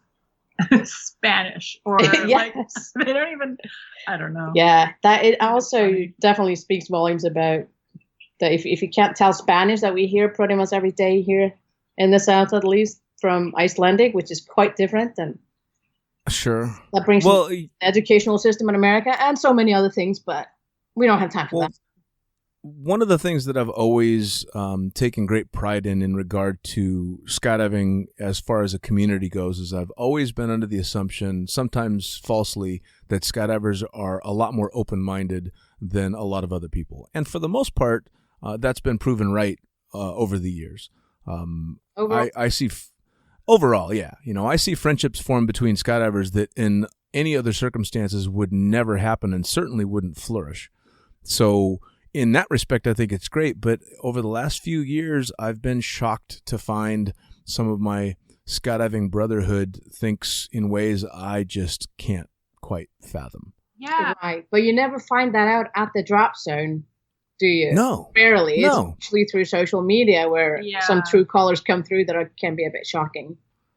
Spanish or like
Yes.
they don't even. I don't know.
Yeah, that it also
funny.
definitely speaks volumes about that if you can't tell Spanish that we hear pretty much every day here in the South, at least from Icelandic, which is quite different, and
Sure.
that brings
Well,
the educational system in America and so many other things, but we don't have time for
Well,
that.
one of the things that I've always taken great pride in regard to skydiving as far as a community goes is I've always been under the assumption, sometimes falsely, that skydivers are a lot more open-minded than a lot of other people. And for the most part, that's been proven right over the years.
Overall,
I see overall, yeah, I see friendships form between skydivers that in any other circumstances would never happen and certainly wouldn't flourish. So in that respect, I think it's great. But over the last few years, I've been shocked to find some of my skydiving brotherhood thinks in ways I just can't quite fathom.
Yeah.
right, but you never find that out at the drop zone, do you?
No.
Rarely.
No.
It's usually through social media where
Yeah.
some true callers come through that can be a bit shocking.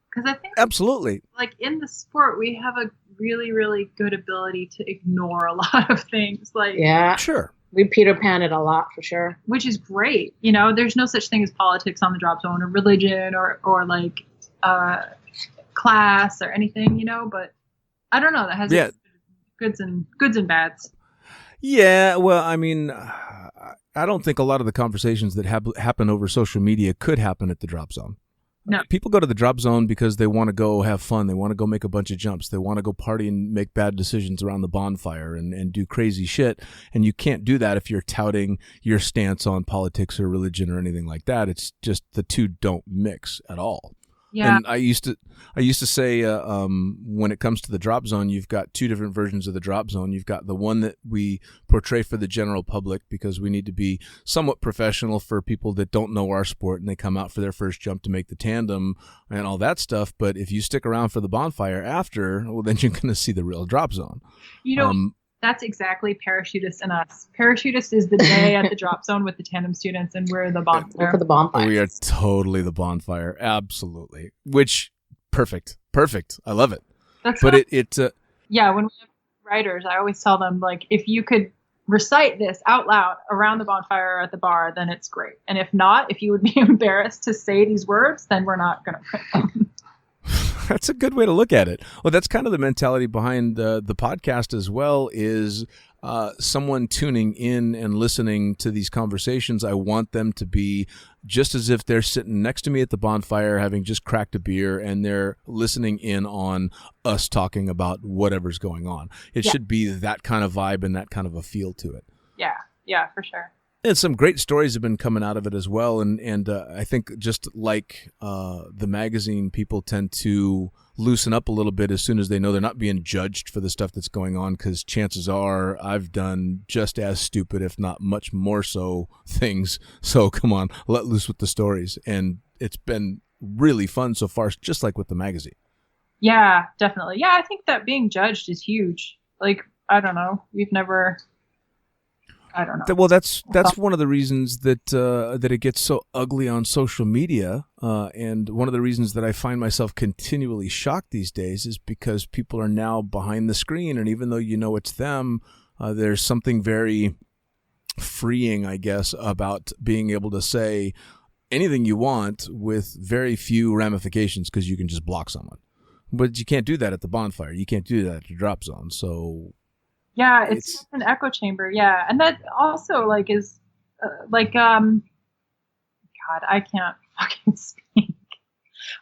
Because I think
Absolutely.
like in the sport we have a really, really good ability to ignore a lot of things. Like
Yeah,
Sure.
we Peter Pan it a lot for sure.
which is great. There's no such thing as politics on the drop zone or religion or like class or anything, but I don't know. That has
Yeah.
its goods and bads.
Yeah, well, I mean, I don't think a lot of the conversations that happen over social media could happen at the drop zone.
No.
People go to the drop zone because they want to go have fun. They want to go make a bunch of jumps. They want to go party and make bad decisions around the bonfire and do crazy shit. And you can't do that if you're touting your stance on politics or religion or anything like that. It's just the two don't mix at all.
Yeah.
And I used to say when it comes to the drop zone, you've got two different versions of the drop zone. You've got the one that we portray for the general public because we need to be somewhat professional for people that don't know our sport and they come out for their first jump to make the tandem and all that stuff. But if you stick around for the bonfire after, well, then you're going to see the real drop zone.
That's exactly parachutists and us. Parachutists is the day at the drop zone with the tandem students, and we're the bonfire.
For the bonfire.
We are totally the bonfire. Absolutely. Which, perfect. I love it.
That's
But
what-
yeah,
when we have writers, I always tell them, like, if you could recite this out loud around the bonfire or at the bar, then it's great. And if not, if you would be embarrassed to say these words, then we're not going to print them.
that's a good way to look at it. Well, that's kind of the mentality behind the podcast as well, is someone tuning in and listening to these conversations. I want them to be just as if they're sitting next to me at the bonfire, having just cracked a beer, and they're listening in on us talking about whatever's going on. It should be that kind of vibe and that kind of a feel to it.
Yeah, for sure.
And some great stories have been coming out of it as well. And I think just like the magazine, people tend to loosen up a little bit as soon as they know they're not being judged for the stuff that's going on, because chances are I've done just as stupid, if not much more so, things. So come on, let loose with the stories. And it's been really fun so far, just like with the magazine.
Yeah, definitely. Yeah, I think that being judged is huge. Like, I don't know. I don't know.
Well, that's one of the reasons that it gets so ugly on social media, and one of the reasons that I find myself continually shocked these days is because people are now behind the screen, and even though it's them, there's something very freeing, I guess, about being able to say anything you want with very few ramifications because you can just block someone. But you can't do that at the bonfire. You can't do that at the drop zone. So.
Yeah, it's an echo chamber. Yeah, and that also is God, I can't fucking speak.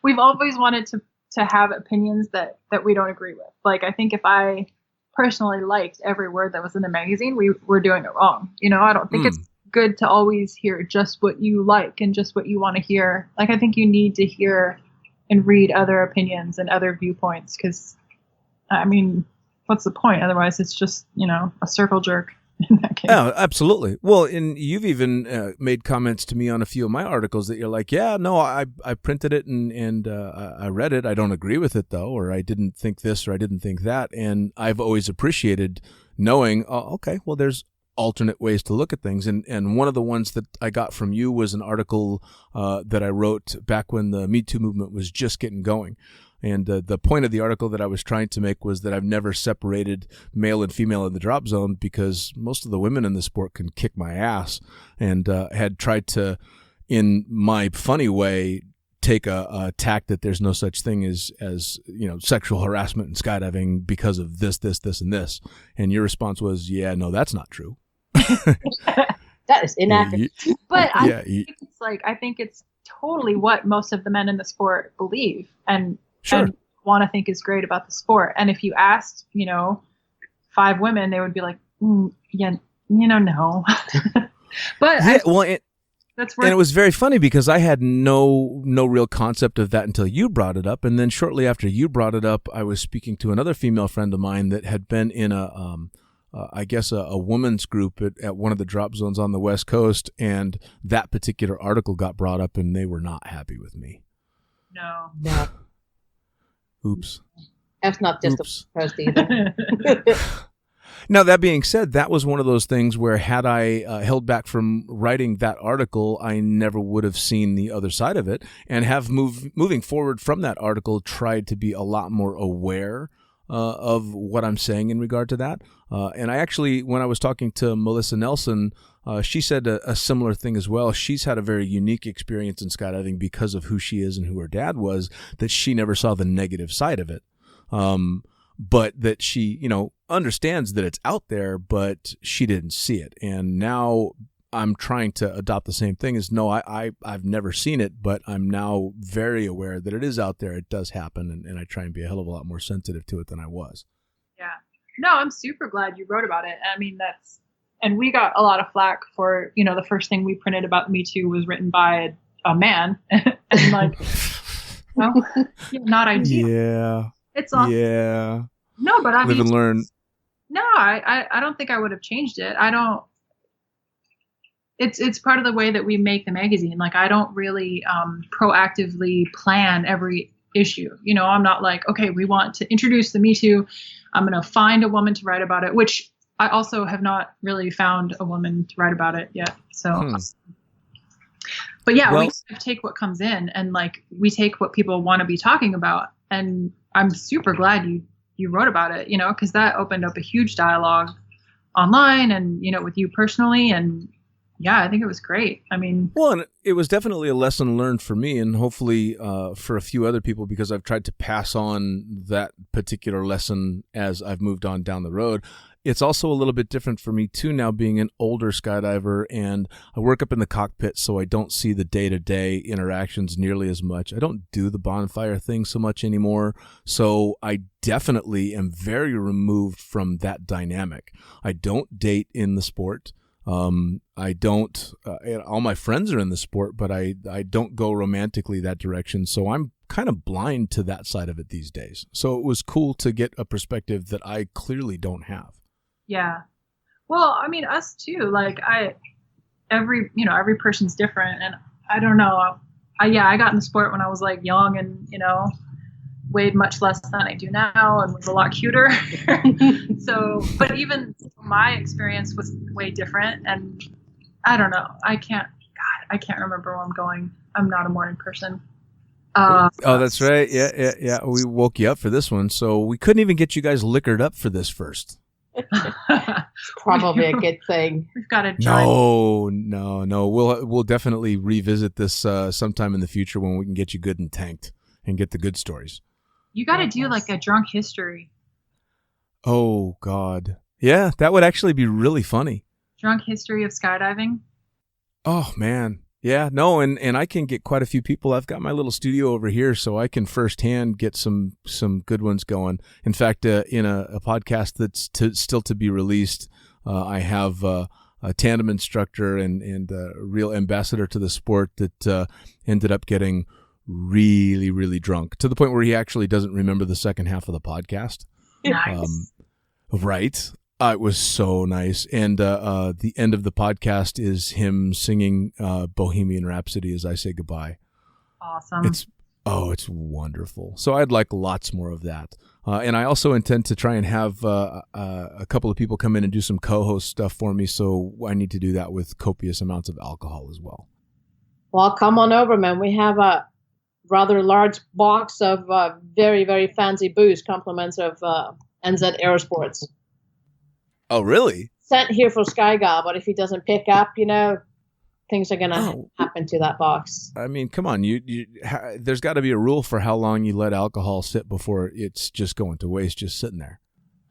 We've always wanted to have opinions that we don't agree with. Like, I think if I personally liked every word that was in the magazine, we were doing it wrong. I don't think it's good to always hear just what you like and just what you want to hear. Like, I think you need to hear and read other opinions and other viewpoints, because, I mean, what's the point? Otherwise, it's just, a circle jerk. in that case.
Oh, absolutely. Well, and you've even made comments to me on a few of my articles that you're like, yeah, no, I printed it and I read it. I don't agree with it though, or I didn't think this, or I didn't think that. And I've always appreciated knowing, oh, okay, well, there's alternate ways to look at things. And one of the ones that I got from you was an article that I wrote back when the Me Too movement was just getting going. And the point of the article that I was trying to make was that I've never separated male and female in the drop zone because most of the women in the sport can kick my ass, and had tried to, in my funny way, take a tack that there's no such thing as sexual harassment in skydiving because of this, and this. And your response was, yeah, no, that's not true.
That is inaccurate.
But I think it's totally what most of the men in the sport believe and want to think is great about the sport. And if you asked, 5 women, they would be like, yeah, no. But that's where.
And it was very funny because I had no real concept of that until you brought it up. And then shortly after you brought it up, I was speaking to another female friend of mine that had been in a women's group at one of the drop zones on the West Coast. And that particular article got brought up and they were not happy with me.
No.
Oops.
That's not just a post either.
Now, that being said, that was one of those things where had I held back from writing that article, I never would have seen the other side of it, and have moving forward from that article tried to be a lot more aware of what I'm saying in regard to that. And I actually, when I was talking to Melissa Nelson, she said a similar thing as well. She's had a very unique experience in skydiving because of who she is and who her dad was, that she never saw the negative side of it. But that she, understands that it's out there, but she didn't see it. And now I'm trying to adopt the same thing as, no, I've never seen it, but I'm now very aware that it is out there. It does happen. And I try and be a hell of a lot more sensitive to it than I was.
Yeah. No, I'm super glad you wrote about it. I mean, and we got a lot of flack for, the first thing we printed about Me Too was written by a man. And not ideal.
Yeah.
It's awesome.
Yeah.
No, but I
live and learn.
No, I don't think I would have changed it. I don't. It's part of the way that we make the magazine. Like, I don't really proactively plan every issue. I'm not like, okay, we want to introduce the Me Too. I'm going to find a woman to write about it, which I also have not really found a woman to write about it yet. So, but yeah, we take what comes in, and like we take what people want to be talking about. And I'm super glad you wrote about it, because that opened up a huge dialogue online and, with you personally. And yeah, I think it was great. I mean,
well, and it was definitely a lesson learned for me, and hopefully for a few other people, because I've tried to pass on that particular lesson as I've moved on down the road. It's also a little bit different for me too now, being an older skydiver, and I work up in the cockpit, so I don't see the day-to-day interactions nearly as much. I don't do the bonfire thing so much anymore, so I definitely am very removed from that dynamic. I don't date in the sport. I don't, all my friends are in the sport, but I don't go romantically that direction. So I'm kind of blind to that side of it these days. So it was cool to get a perspective that I clearly don't have.
Yeah. Well, I mean, us too, like every person's different, and I don't know. I got in the sport when I was like young and, weighed much less than I do now and was a lot cuter. So, but even my experience was way different, and I don't know. I can't remember where I'm going. I'm not a morning person.
Oh, that's right. Yeah. We woke you up for this one, so we couldn't even get you guys liquored up for this first.
Probably a good thing.
We've got to try.
No. We'll definitely revisit this sometime in the future when we can get you good and tanked and get the good stories.
You got to do like a drunk history.
Oh God, yeah, that would actually be really funny.
Drunk history of skydiving.
Oh man, yeah, no, and I can get quite a few people. I've got my little studio over here, so I can firsthand get some good ones going. In fact, in a podcast that's still to be released, I have a tandem instructor and a real ambassador to the sport that ended up getting really, really drunk to the point where he actually doesn't remember the second half of the podcast.
Nice.
Right. It was so nice. And the end of the podcast is him singing Bohemian Rhapsody as I say goodbye.
Awesome.
It's wonderful. So I'd like lots more of that. And I also intend to try and have a couple of people come in and do some co-host stuff for me. So I need to do that with copious amounts of alcohol as well.
Well, come on over, man. We have a rather large box of very, very fancy booze, compliments of NZ Aerosports.
Oh, really?
Sent here for Skygal, but if he doesn't pick up, things are going to happen to that box.
I mean, come on. There's got to be a rule for how long you let alcohol sit before it's just going to waste, just sitting there.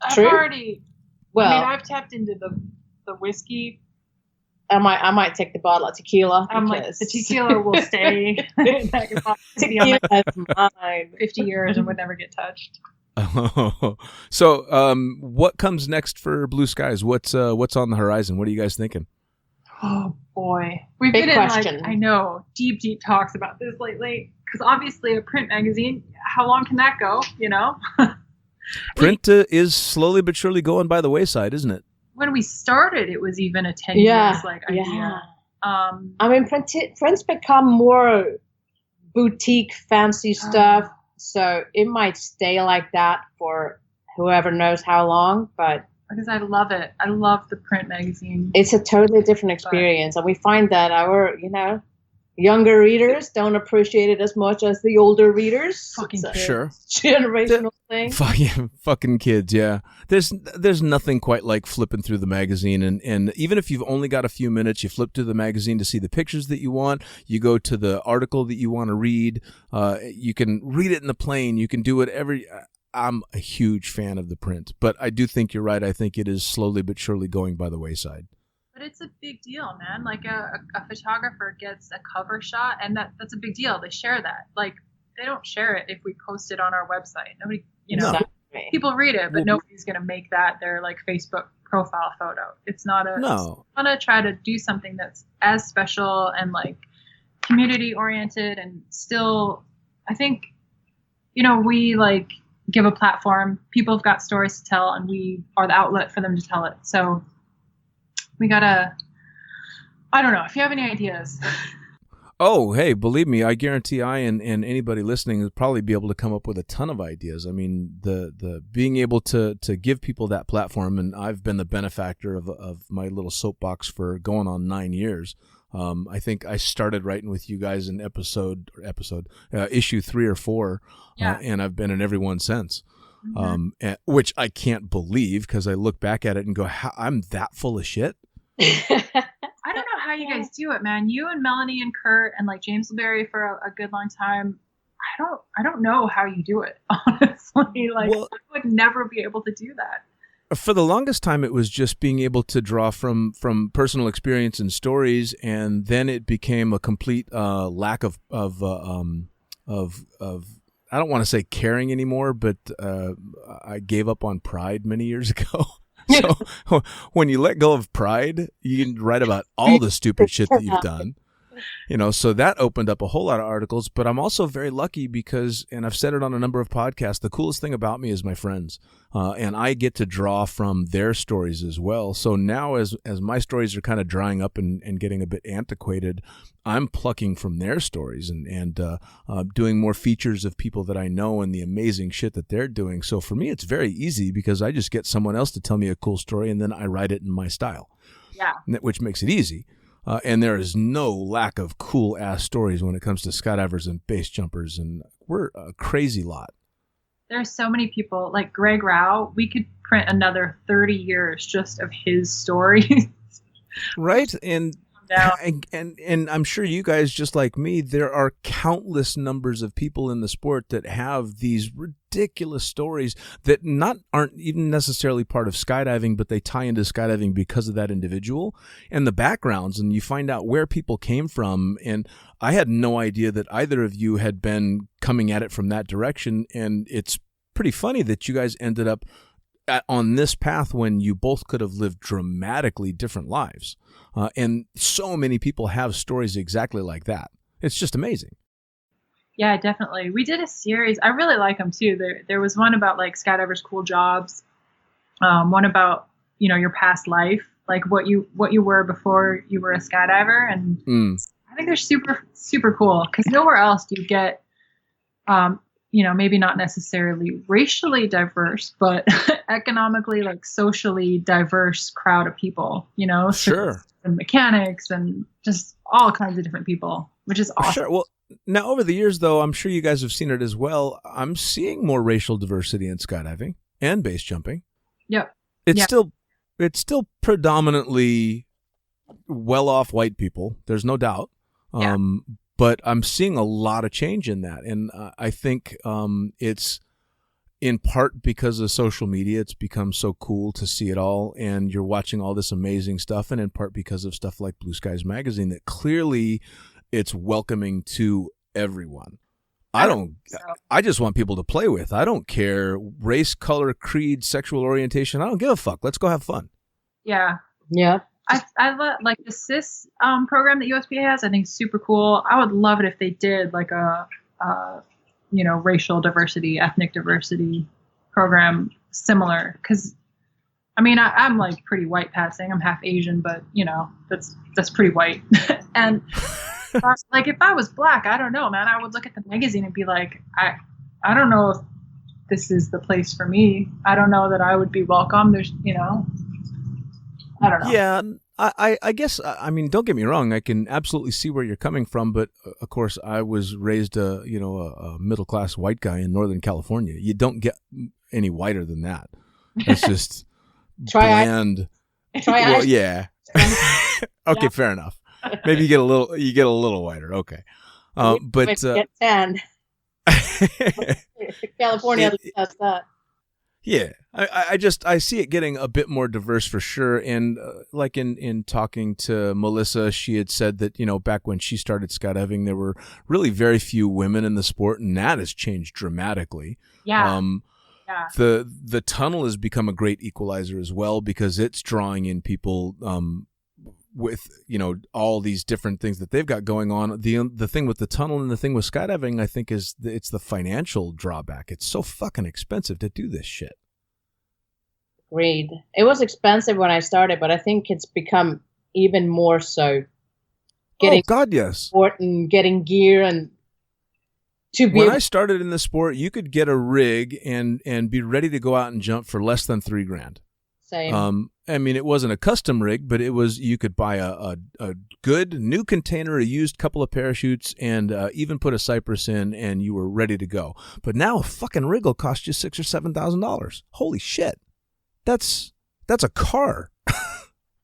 I've already... Well, I've tapped into the whiskey.
I might take the bottle of tequila.
I'm like, the tequila will stay.
Tequila is mine.
50 years and would never get touched.
So, what comes next for Blue Skies? What's on the horizon? What are you guys thinking?
Oh boy, we've
Big
been
question.
in I know deep talks about this lately because obviously a print magazine, how long can that go?
Print is slowly but surely going by the wayside, isn't it?
When we started, it was even a 10 years idea.
I mean, print's become more boutique, fancy stuff, so it might stay like that for whoever knows how long. But
because I love it, I love the print magazine.
It's a totally different experience, and we find that our younger readers don't appreciate it as much as the older readers.
Fucking kids.
Sure.
Generational thing.
Fucking kids, yeah. There's nothing quite like flipping through the magazine, and even if you've only got a few minutes, you flip through the magazine to see the pictures that you want. You go to the article that you want to read. You can read it in the plane. You can do whatever. I'm a huge fan of the print, but I do think you're right. I think it is slowly but surely going by the wayside.
But it's a big deal, man. Like a photographer gets a cover shot, and that's a big deal. They share that. Like they don't share it if we post it on our website. Nobody,
No.
people read it, but nobody's gonna make that their like Facebook profile photo. It's not a.
No.
I want to try to do something that's as special and like community oriented, and still, I think, we like give a platform. People have got stories to tell, and we are the outlet for them to tell it. So. We gotta, I don't know, if you have any ideas.
Oh, hey, believe me, I guarantee I and anybody listening will probably be able to come up with a ton of ideas. I mean, the being able to give people that platform, and I've been the benefactor of my little soapbox for going on 9 years. I think I started writing with you guys in issue 3 or 4, and I've been in every one since.
Mm-hmm.
Which I can't believe because I look back at it and go, I'm that full of shit.
I don't know how you guys do it, man. You and Melanie and Kurt and like James LeBerry for a good long time. I don't know how you do it, honestly. Like I would never be able to do that.
For the longest time, it was just being able to draw from personal experience and stories, and then it became a complete lack of I don't want to say caring anymore, but I gave up on pride many years ago. So when you let go of pride, you can write about all the stupid shit that you've done. So that opened up a whole lot of articles, but I'm also very lucky because, and I've said it on a number of podcasts, the coolest thing about me is my friends. And I get to draw from their stories as well. So now as my stories are kind of drying up and getting a bit antiquated, I'm plucking from their stories and doing more features of people that I know and the amazing shit that they're doing. So for me, it's very easy because I just get someone else to tell me a cool story and then I write it in my style.
Yeah.
Which makes it easy. And there is no lack of cool-ass stories when it comes to skydivers and base jumpers, and we're a crazy lot.
There's so many people, like Greg Rao, we could print another 30 years just of his stories.
Right? And I'm sure you guys, just like me, there are countless numbers of people in the sport that have these ridiculous stories that aren't even necessarily part of skydiving, but they tie into skydiving because of that individual and the backgrounds, and you find out where people came from. And I had no idea that either of you had been coming at it from that direction, and it's pretty funny that you guys ended up on this path when you both could have lived dramatically different lives. And so many people have stories exactly like that. It's just amazing.
Yeah, definitely. We did a series. I really like them too. There was one about like skydivers' cool jobs. One about your past life, like what you were before you were a skydiver. And I think they're super, super cool because nowhere else do you get, maybe not necessarily racially diverse, but economically, like socially diverse crowd of people,
Sure.
And mechanics and just all kinds of different people, which is awesome.
Sure. Well, now over the years, though, I'm sure you guys have seen it as well. I'm seeing more racial diversity in skydiving and base jumping.
Yep.
It's still predominantly well-off white people. There's no doubt. But I'm seeing a lot of change in that. And I think it's in part because of social media. It's become so cool to see it all. And you're watching all this amazing stuff. And in part because of stuff like Blue Skies Magazine that clearly it's welcoming to everyone. I just want people to play with. I don't care race, color, creed, sexual orientation. I don't give a fuck. Let's go have fun.
Yeah.
Yeah.
I love like the CIS program that USPA has. I think is super cool. I would love it if they did like a racial diversity, ethnic diversity program similar. Because I mean, I'm like pretty white passing. I'm half Asian, but that's pretty white. And like if I was black, I don't know, man. I would look at the magazine and be like, I don't know if this is the place for me. I don't know that I would be welcome. There's I don't know.
Yeah, I guess, I mean, don't get me wrong. I can absolutely see where you're coming from. But, of course, I was raised a middle-class white guy in Northern California. You don't get any whiter than that. It's just bland. Well, yeah. Okay, yeah. Fair enough. Maybe you get a little whiter. Okay. But
get tan. California does that.
Yeah, I see it getting a bit more diverse for sure. And like in talking to Melissa, she had said that, back when she started skydiving, there were really very few women in the sport, and that has changed dramatically.
Yeah.
The tunnel has become a great equalizer as well because it's drawing in people with all these different things that they've got going on. The thing with the tunnel and the thing with skydiving, I think, is it's the financial drawback. It's so fucking expensive to do this shit.
Agreed. It was expensive when I started, but I think it's become even more so. Getting
yes.
Sport and getting gear and
when I started in the sport, you could get a rig and be ready to go out and jump for less than $3,000.
Same.
I mean, it wasn't a custom rig, but you could buy a good new container, a used couple of parachutes, and even put a Cypress in, and you were ready to go. But now a fucking rig will cost you $6,000 or $7,000. Holy shit. That's a car.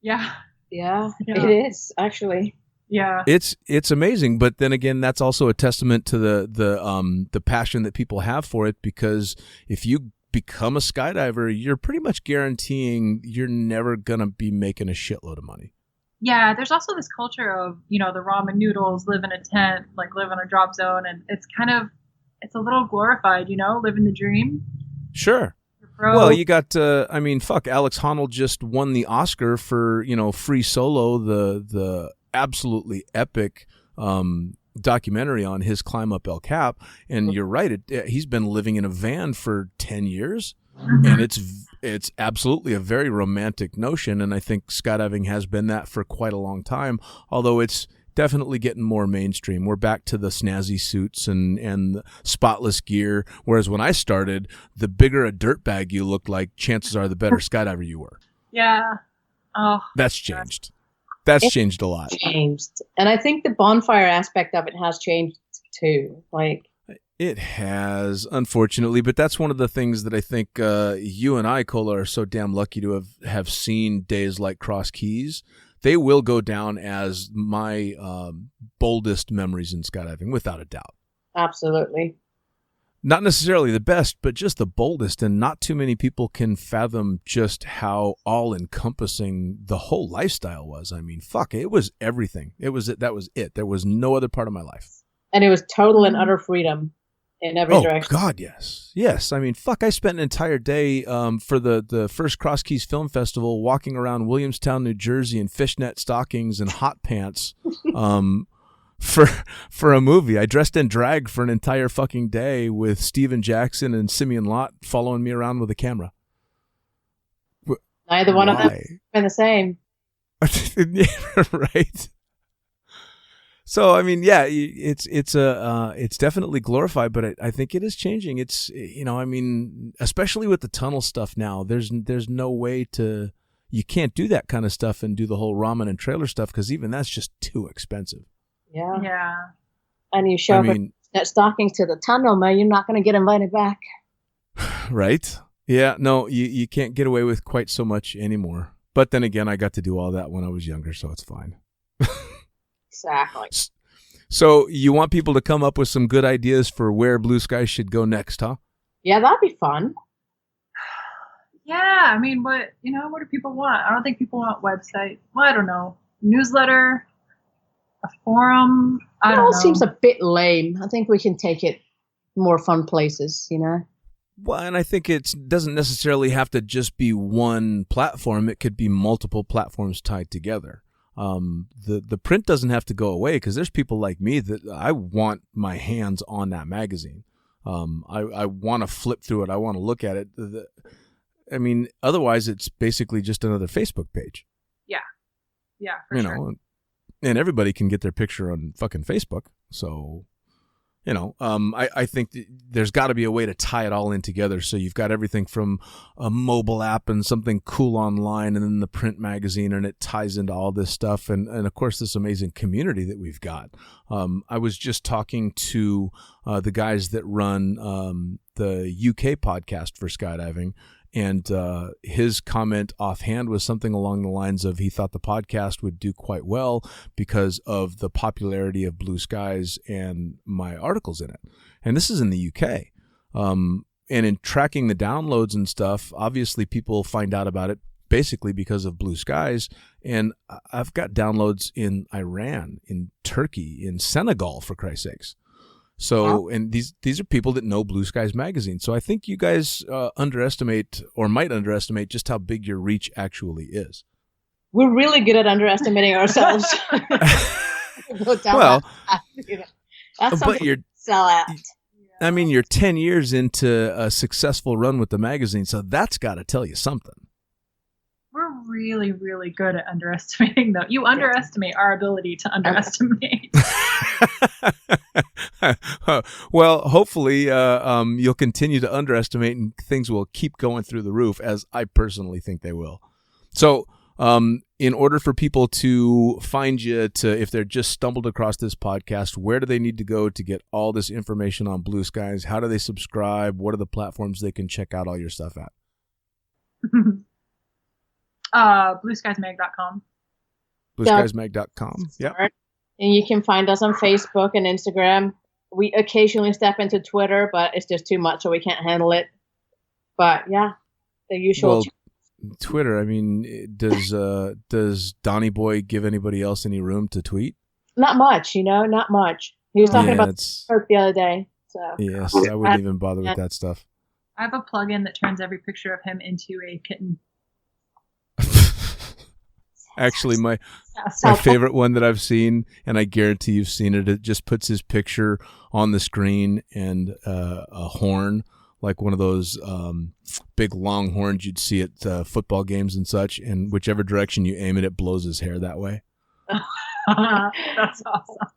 Yeah.
Yeah, it is actually.
Yeah.
It's amazing, but then again, that's also a testament to the passion that people have for it, because if you become a skydiver, you're pretty much guaranteeing you're never gonna be making a shitload of money.
Yeah, there's also this culture of the ramen noodles, live in a tent, like live in a drop zone, and it's a little glorified, living the dream.
Sure. Well, you got Alex Honnold just won the Oscar for Free Solo, the absolutely epic documentary on his climb up El Cap, and you're right, he's been living in a van for 10 years, and it's absolutely a very romantic notion, and I think skydiving has been that for quite a long time, although it's definitely getting more mainstream. We're back to the snazzy suits and the spotless gear, whereas when I started, the bigger a dirtbag you looked like, chances are the better skydiver you were.
Yeah. Oh,
that's changed. That's changed a lot.
Changed. And I think the bonfire aspect of it has changed too. Like
it has, unfortunately, but that's one of the things that I think you and I, Kolla, are so damn lucky to have seen days like Cross Keys. They will go down as my boldest memories in skydiving, without a doubt.
Absolutely.
Not necessarily the best, but just the boldest, and not too many people can fathom just how all-encompassing the whole lifestyle was. I mean, fuck, it was everything. That was it. There was no other part of my life. And
it was total and utter freedom in every direction.
Oh, God, yes. Yes, I mean, fuck, I spent an entire day for the first Cross Keys Film Festival walking around Williamstown, New Jersey in fishnet stockings and hot pants. For a movie. I dressed in drag for an entire fucking day with Steven Jackson and Simeon Lott following me around with a camera.
Neither one of them
Why?
been the same.
Right. So I mean, yeah, it's definitely glorified, but I think it is changing. It's I mean, especially with the tunnel stuff now. There's no way you can't do that kind of stuff and do the whole ramen and trailer stuff because even that's just too expensive.
Yeah.
Yeah.
And you show that stockings to the tunnel, man, you're not going to get invited back.
Right? Yeah. No, you can't get away with quite so much anymore. But then again, I got to do all that when I was younger, so it's fine.
Exactly.
So you want people to come up with some good ideas for where Blue Sky should go next, huh?
Yeah, that'd be fun.
Yeah, I mean, what do people want? I don't think people want website. Well, I don't know. Newsletter, a forum. I don't know.
Seems a bit lame. I think we can take it more fun places,
Well, and I think it doesn't necessarily have to just be one platform. It could be multiple platforms tied together. The print doesn't have to go away because there's people like me that I want my hands on that magazine. I want to flip through it. I want to look at it. I mean, otherwise it's basically just another Facebook page.
Yeah, for sure.
And everybody can get their picture on fucking Facebook. So, I think there's got to be a way to tie it all in together. So you've got everything from a mobile app and something cool online and then the print magazine, and it ties into all this stuff. And of course, this amazing community that we've got. I was just talking to the guys that run the UK podcast for skydiving. And his comment offhand was something along the lines of he thought the podcast would do quite well because of the popularity of Blue Skies and my articles in it. And this is in the UK. And in tracking the downloads and stuff, obviously people find out about it basically because of Blue Skies. And I've got downloads in Iran, in Turkey, in Senegal, for Christ's sakes. So, and these are people that know Blue Skies magazine. So I think you guys underestimate or might underestimate just how big your reach actually is.
We're really good at underestimating ourselves.
Well,
that's
but you're
sell out.
I mean, you're 10 years into a successful run with the magazine, so that's got to tell you something.
We're really, really good at underestimating, though. You underestimate our ability to underestimate.
Well, hopefully you'll continue to underestimate and things will keep going through the roof, as I personally think they will. So in order for people to find you, if they're just stumbled across this podcast, where do they need to go to get all this information on Blue Skies? How do they subscribe? What are the platforms they can check out all your stuff at?
BlueSkiesMag.com.
BlueSkiesMag.com. Yeah.
And you can find us on Facebook and Instagram. We occasionally step into Twitter, but it's just too much, so we can't handle it. But yeah, the usual.
Well, Twitter. I mean, does Donnie Boy give anybody else any room to tweet?
Not much, not much. He was talking about the other day. So
yes, I wouldn't even bother with that stuff.
I have a plugin that turns every picture of him into a kitten.
Actually, my favorite one that I've seen, and I guarantee you've seen it, it just puts his picture on the screen and a horn, like one of those big long horns you'd see at football games and such, and whichever direction you aim it blows his hair that way.
That's awesome.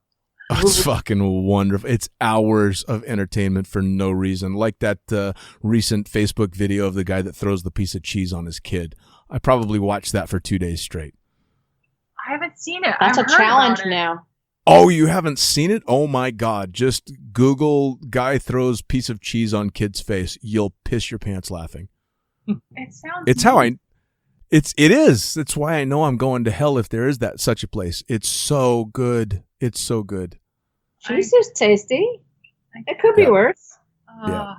Oh, it's fucking wonderful. It's hours of entertainment for no reason. Like that recent Facebook video of the guy that throws the piece of cheese on his kid. I probably watched that for 2 days straight.
I haven't seen it.
That's a challenge now.
Oh, you haven't seen it? Oh my God. Just Google guy throws piece of cheese on kid's face. You'll piss your pants laughing.
It sounds
It's how it is. That's why I know I'm going to hell if there is such a place. It's so good. It's so good.
Cheese is tasty. It could be worse.
Yeah.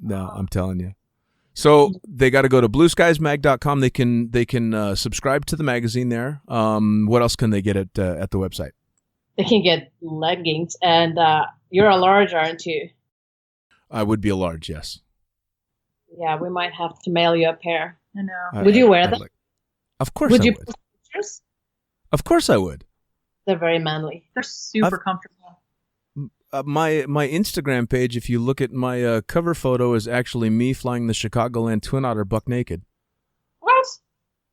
No, I'm telling you. So they got to go to blueskiesmag.com. They can subscribe to the magazine there. What else can they get at the website?
They can get leggings, and you're a large, aren't you?
I would be a large, yes.
Yeah, we might have to mail you a pair.
I know.
Would you wear them?
Of course
Would
I
you
would.
post pictures?
Of course I would.
They're very manly.
They're super comfortable.
My Instagram page, if you look at my cover photo, is actually me flying the Chicagoland Twin Otter buck naked.
What?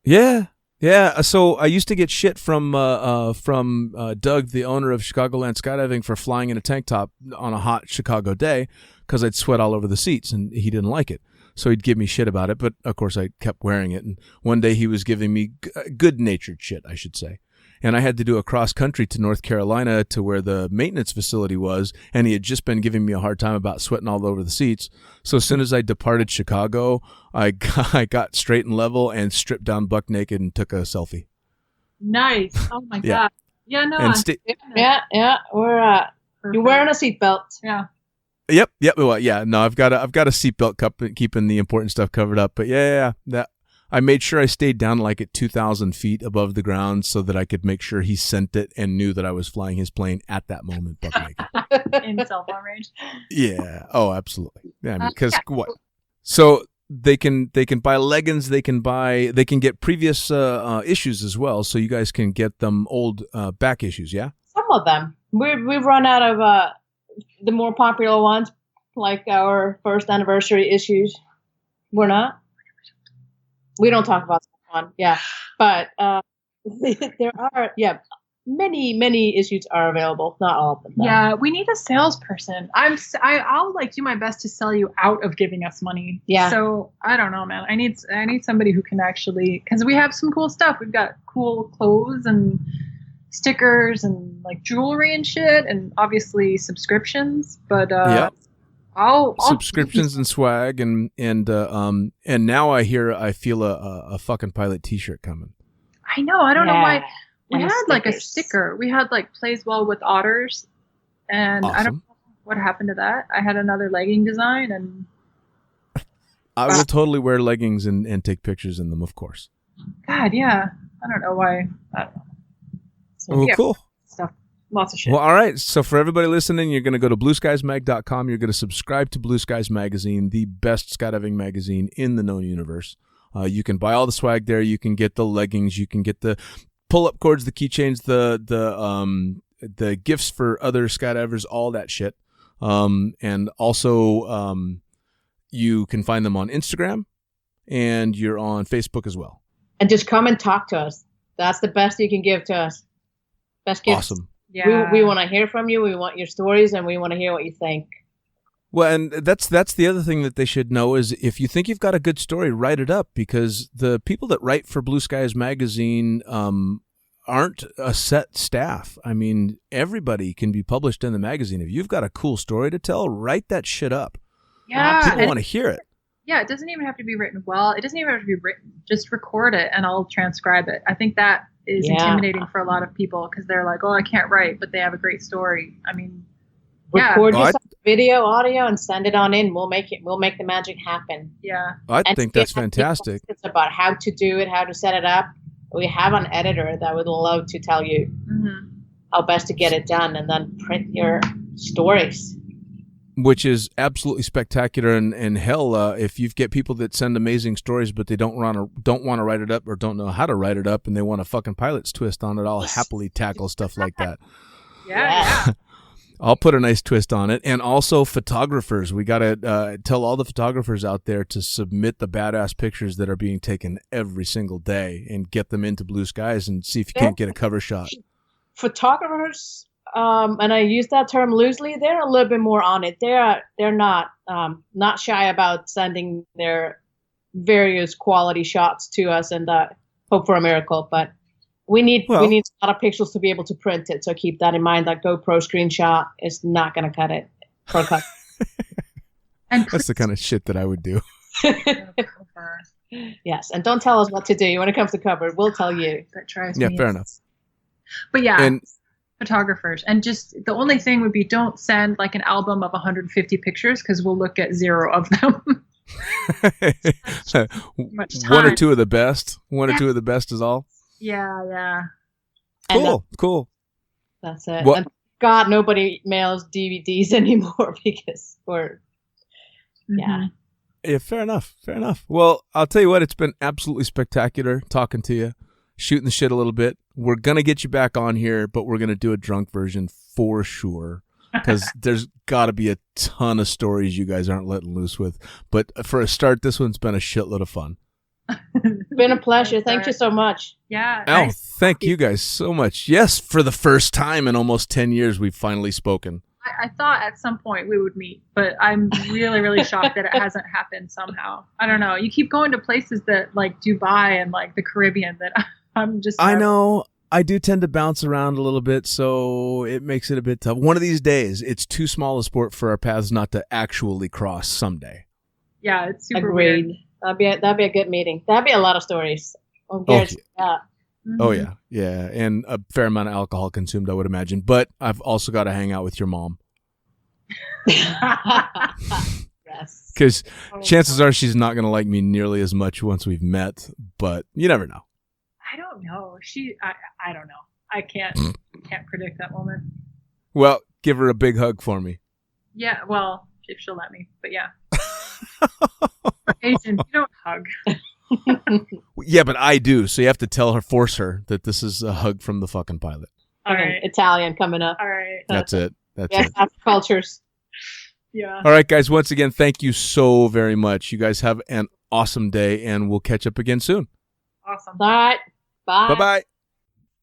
Yeah. Yeah, so I used to get shit from Doug, the owner of Chicagoland Skydiving, for flying in a tank top on a hot Chicago day because I'd sweat all over the seats, and he didn't like it. So he'd give me shit about it, but of course I kept wearing it. And one day he was giving me good-natured shit, I should say. And I had to do a cross-country to North Carolina to where the maintenance facility was, and he had just been giving me a hard time about sweating all over the seats. So as soon as I departed Chicago, I got straight and level and stripped down buck naked and took a selfie.
Nice. Oh my
Yeah.
god. Yeah, no.
And
Yeah. We're you're wearing a seatbelt.
Yeah.
Yep. Well, yeah. No, I've got a seatbelt keeping the important stuff covered up. But yeah. That I made sure I stayed down like at 2,000 feet above the ground so that I could make sure he sent it and knew that I was flying his plane at that moment. Buck naked.
In cell phone range.
Yeah. Oh, absolutely. Yeah. Because what? So they can buy leggings. They can get previous issues as well. So you guys can get them old back issues. Yeah.
Some of them. We've run out of the more popular ones, like our first anniversary issues. We're not. We don't talk about that one. Yeah, but there are many issues are available. Not all of them. Though.
Yeah, we need a salesperson. I'll like do my best to sell you out of giving us money.
Yeah.
So I don't know, man. I need somebody who can actually, because we have some cool stuff. We've got cool clothes and stickers and like jewelry and shit, and obviously subscriptions. But I'll
subscriptions and swag and now I feel a fucking pilot T-shirt coming.
I know. I don't know why. We
And
had like a
stickers.
sticker. We had like plays well with otters, and I don't
Awesome.
know what happened to that. I had another legging design, and
I will totally wear leggings and take pictures in them, of course.
God, yeah, I don't know why. I don't know. So,
Oh,
yeah,
cool.
stuff, lots of shit.
Well, all right. So for everybody listening, you're going to go to blueskiesmag.com. You're going to subscribe to Blue Skies Magazine, the best skydiving magazine in the known universe. You can buy all the swag there. You can get the leggings. You can get the pull-up cords, the keychains, the gifts for other skydivers, all that shit. And also, you can find them on Instagram, and you're on Facebook as well.
And just come and talk to us. That's the best you can give to us. Best gift.
Awesome.
Yeah,
We want to hear from you. We want your stories, and we want to hear what you think.
Well, and that's the other thing that they should know is if you think you've got a good story, write it up, because the people that write for Blue Skies Magazine aren't a set staff. I mean, everybody can be published in the magazine. If you've got a cool story to tell, write that shit up.
yeah.
People
and-
want to hear it.
Yeah, it doesn't even have to be written well. It doesn't even have to be written. Just record it, and I'll transcribe it. I think that is intimidating for a lot of people because they're like, "Oh, I can't write," but they have a great story. I mean,
Record
Well,
yourself video, audio, and send it on in. We'll make the magic happen.
yeah.
I
And
think
if you
that's
have any
fantastic.
questions about how to do it, how to set it up. We have an editor that would love to tell you
Mm-hmm.
how best to get it done, and then print your stories.
Which is absolutely spectacular, and hell, if you get people that send amazing stories, but they don't want to write it up or don't know how to write it up, and they want a fucking pilot's twist on it, I'll happily tackle stuff like that.
Yeah.
I'll put a nice twist on it. And also photographers, we gotta tell all the photographers out there to submit the badass pictures that are being taken every single day, and get them into Blue Skies and see if you can't get a cover shot.
Photographers, and I use that term loosely, they're a little bit more on it. They're not shy about sending their various quality shots to us and hope for a miracle. But we need a lot of pixels to be able to print it. So keep that in mind. That GoPro screenshot is not going to cut it for a cut.
And
That's the kind of shit that I would do.
Yes, and don't tell us what to do when it comes to cover. We'll tell you.
that drives
Yeah,
me.
fair enough.
But yeah,
And
photographers, and just the only thing would be don't send like an album of 150 pictures because we'll look at 0 of them. Much
one or
time.
two of the best. One or two of the best is all.
Yeah.
And
Cool.
that's it.
What-
And God, nobody mails DVDs anymore because we're
Mhm.
Yeah, fair enough. Well, I'll tell you what, it's been absolutely spectacular talking to you, shooting the shit a little bit. We're going to get you back on here, but we're going to do a drunk version for sure, because there's got to be a ton of stories you guys aren't letting loose with. But for a start, this one's been a shitload of fun.
Been a pleasure. Thank you so much.
Yeah.
Oh,
nice.
thank you guys so much. Yes, for the first time in almost 10 years, we've finally spoken.
I thought at some point we would meet, but I'm really, really shocked that it hasn't happened somehow. I don't know. You keep going to places that like Dubai and like the Caribbean that I'm just.
I know. I do tend to bounce around a little bit, so it makes it a bit tough. One of these days, it's too small a sport for our paths not to actually cross someday.
Yeah, it's super
Agreed.
weird.
That'd be a good meeting. That'd be a lot of stories.
Oh,
Yeah.
Oh, yeah. Yeah. And a fair amount of alcohol consumed, I would imagine. But I've also got to hang out with your mom.
Yes.
Because chances are she's not going to like me nearly as much once we've met. But you never know.
I don't know. I don't know. I can't predict that woman.
Well, give her a big hug for me.
Yeah, well, if she'll let me. But yeah. Asian, you don't hug.
Yeah, but I do. So you have to force her that this is a hug from the fucking pilot.
All right.
Italian coming up.
All right.
That's it. That's
Yes,
it.
cultures.
Yeah.
All right, guys. Once again, thank you so very much. You guys have an awesome day, and we'll catch up again soon.
Awesome.
All right. Bye.
Bye-bye.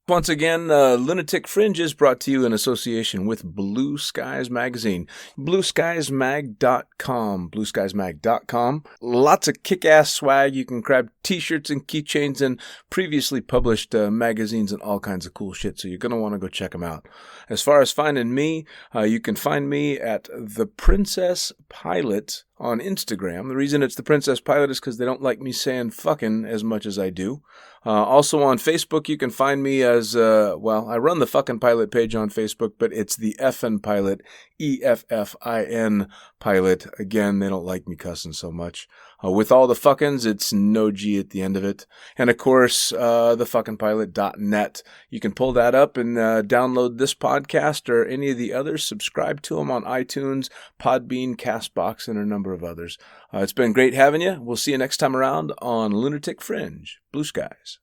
Once again, Lunatic Fringe is brought to you in association with Blue Skies Magazine. BlueSkiesMag.com. BlueSkiesMag.com. Lots of kick-ass swag. You can grab t-shirts and keychains and previously published magazines and all kinds of cool shit, so you're going to want to go check them out. As far as finding me, you can find me at The Princess Pilot on Instagram. The reason it's The Princess Pilot is because they don't like me saying fucking as much as I do. Also on Facebook, you can find me as, I run the fucking pilot page on Facebook, but it's the Effin Pilot, EFFIN Pilot. Again, they don't like me cussing so much. With all the fuckins, it's no G at the end of it. And of course, thefuckingpilot.net. You can pull that up and download this podcast or any of the others. Subscribe to them on iTunes, Podbean, CastBox, and a number of others. It's been great having you. We'll see you next time around on Lunatic Fringe. Blue skies.